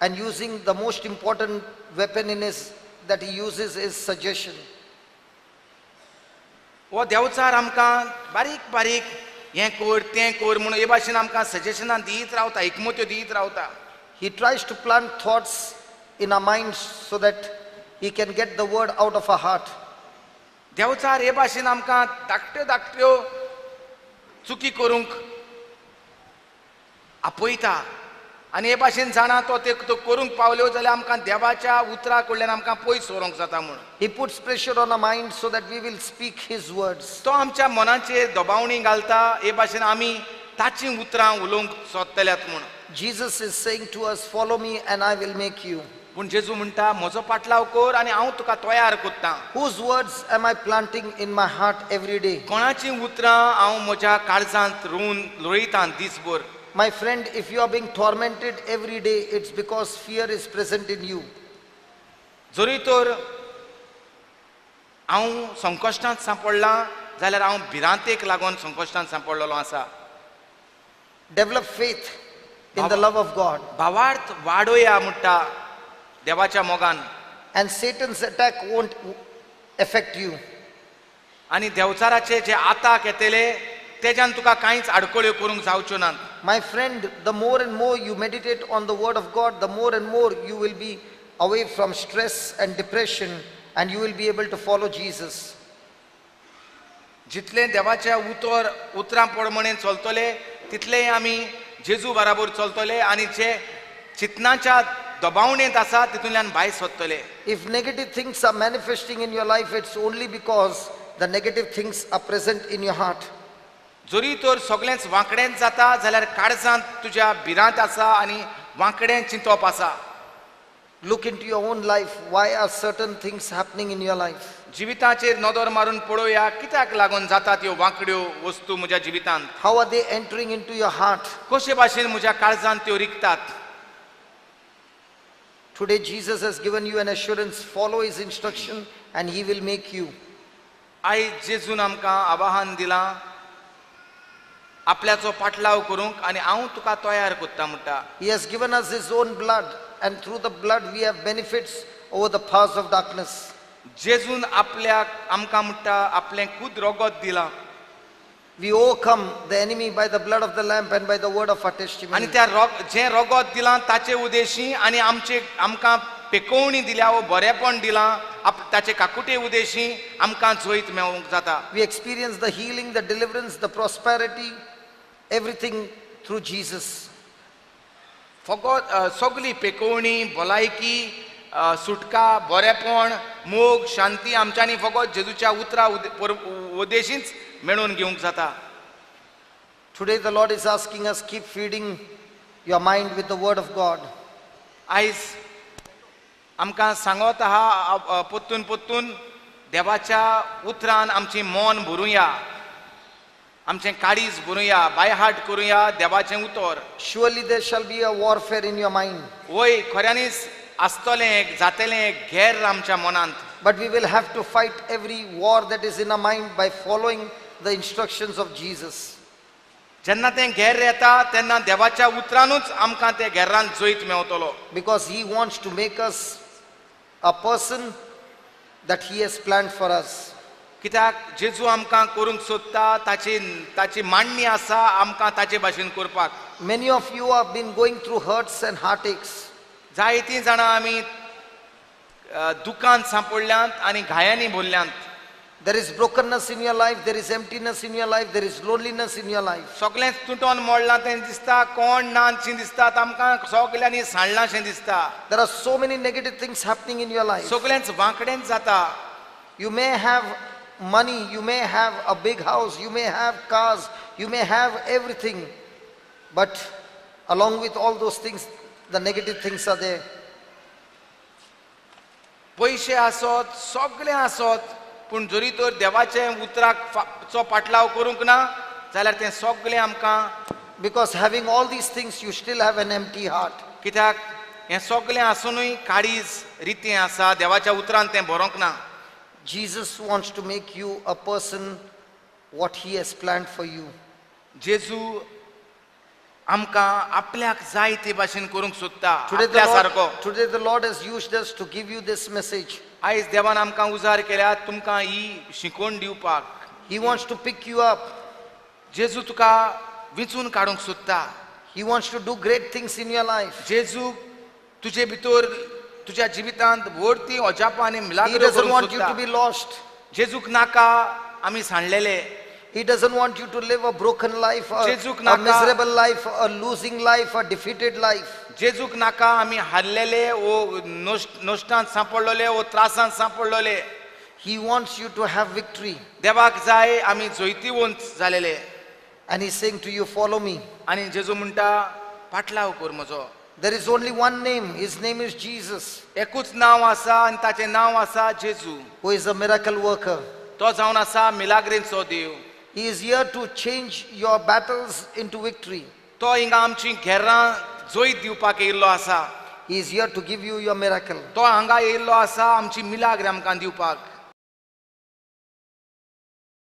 and using, the most important weapon that he uses is suggestion. हो देवचार आमकां बारीक बारीक हें कर तें कर म्हणून हे भाशेन आमकां सजेशनां दीत रावता, एकमत्यो दीत रावता. He tries to plant thoughts in our minds so that he can get the word out of our heart. Devchar हे भाशेन आमकां धाकट्यो धाकट्यो चुकी करूंक आपयता आनी हे भाशेन जाणा तो करूंक पावल्यो जाल्यार आमकां देवाच्या उतरा कडल्यान आमकां पयस व्हरूंक जाता म्हूण. He puts pressure on our mind so that we will speak his words. तो आमच्या मनाचेर दबावणी घालता हे भाशेन आमी ताचीं उतरां उलोवंक सोदतल्यात म्हूण. Jesus is saying to us, follow me and I will make you. पूण जेजू म्हणटा म्हजो पाटलाव कर आनी हांव तुका तयार करतां. Whose words am I planting in my heart every day? कोणाचीं उतरां हांव म्हज्या काळजांत रोयतां दिसभर. My friend, if you are being tormented every day, it's because fear is present in you. जरी तर हांव संकश्टांत सांपडलां जाल्यार हांव भिरांतेक लागून संकश्टांत सांपडलेलो आसा. Develop faith in the love of God. भावार्थ वाडोया म्हणटा देवाच्या मोगान. And Satan's attack won't affect you. आनी देवचाराचे जे आताक येतले तेज्यान तुका कांयच आडखळ्यो करूंक जावच्यो नात. My friend, the more and more you meditate on the word of God, the more and more you will be away from stress and depression and you will be able to follow Jesus. जितले देवाच्या उतरां प्रमाणे चलतले तितले आमी जेजू बराबर चलतले आनी जे चिंतनाच्या दबावणेंत आसा तितूंतल्यान भायर सरतले. If negative things are manifesting in your life, it's only because the negative things are present in your heart. जरी तर सगळेंच वांकडेंच जाता जाल्यार काळजांत तुज्या भिरांत आसा आनी वांकडें चिंतप आसा. Look into your own life. Why are certain things happening in your life? जिविताचेर नदर मारून पळोवया कित्याक लागून जातात ह्यो वांकड्यो वस्तू म्हज्या जिवितांत. How are they entering into your heart? कशे भाशेन म्हज्या काळजांत त्यो रिगतात. Today Jesus has given you an assurance. Follow his instruction and he will make you. आयज जेजून आमकां आवाहन दिलां आपल्याचो पाटलाव करूंक आनी हांव तुका तयार करता म्हणटा. He has given us his own blood and through the blood we have benefits over the powers of darkness. जेजून आपल्याक आमकां म्हणटा आपलें खुद रगत दिलां. We overcome the enemy by the blood of the lamb and by the word of our testimony. आनी त्या जें रगत दिलां ताचे उदेशी आनी आमकां पेकोवणी दिल्या वो बरेपण दिलां ताचे काकुटे उदेशी आमकां जोईत मेळोवंक जाता. We experience the healing, the deliverance, the prosperity, everything through Jesus. फकत सगळी पेकोवणी भलायकी सुटका बरेपण मोग शांती आमच्यांनी फकत जेजूच्या उतरा उदेशींच मेळोवन घेवंक जाता. Today the Lord is asking us, keep feeding your mind with the word of God. आयज आमकां सांगत आहा पोत्तून पोत्तून देवाच्या उतरान आमचें मन भरुया, आमचें काळीज भरुया, बायहाट करुया देवाचें उतर. Surely there shall be a warfare in your mind. वय खऱ्यांनीच आसतलें जातलें घेर आमच्या मनांत. But we will have to fight every war that is in our mind by following the instructions of Jesus. जेन्ना तें घेर येता तेन्ना देवाच्या उतरानूच आमकां ते घेरान जोईत मेवतलो. Because he wants to make us a person that he has planned for us. कित्याक जेजू आमकां करूंक सोदता ताची मांडणी आसा आमकां ताचे भाशेन करपाक. Many of you have been going through hurts and heartaches. जायतीं जाणां आमी दुकान सांपडल्यांत आनी घायांनी भरल्यांत. There is brokenness in your life, there is emptiness in your life, there is loneliness in your life. सगळेंच तुटोन मोडलां तें दिसता, कोण नानशीं दिसता, आमकां सगल्यांनी सांडलांशें दिसता. There are so many negative things happening in your life. सगळेंच वांकडेंच जाता. You may have money, you may have a big house, you may have cars, you may have everything. But along with all those things, the negative things are there. पयशे आसत, सगळें आसत, पूण जरी तर देवाचें उतराचो पाटलाव करूंक ना जाल्यार तें सगळें आमकां. Because having all these things, you still have an empty heart. कित्याक हें सगळें आसुनूय काळीज रितीं आसा, देवाच्या उतरान तें बरोंक ना. Jesus wants to make you a person what he has planned for you. जेजू आमकां आपल्याक जाय ते भाशेन करूंक सोदता, Today आपल्या सारको. the Lord has used us to give you this message. आयज देवान आमकां उजार केल्या तुमकां ही शिकोवन दिवपाक. He wants to pick you up. जेजू तुका विचून काडूंक सोदता. He wants to do great things in your life. जेजू तुजे भितर तुज्या जिवितांत व्हडती अजापां आनी He मिलाग्र doesn't करूंक want you to सोदता. be lost. जेजूक नाका आमी सांडलेले. He doesn't want you to live a broken life, Jezuk a naka. miserable life, a losing life, a defeated life. जेजूक नाका आमी हारलेले ओ नश्टांत सांपडलोले ओ त्रासांत सांपडलोले. He wants you to have victory. देवाक जाय आमी जैतिवंत जालेले. And he's saying to you, follow me. आनी जेजू म्हणटा पाटलाव कर म्हजो. There is only one name. His name is Jesus, एकूच नांव आसा आनी ताचें नांव आसा जेजू. who is a miracle worker. तो जावन आसा मिलाग्रेंचो देव. He is here to change your battles into victory. तो हिंगा आमची घेरां जैत दिवपाक येयल्लो आसा. He is here to give you your miracle. तो हांगा येयल्लो आसा आमची मिलाग्र आमकां दिवपाक.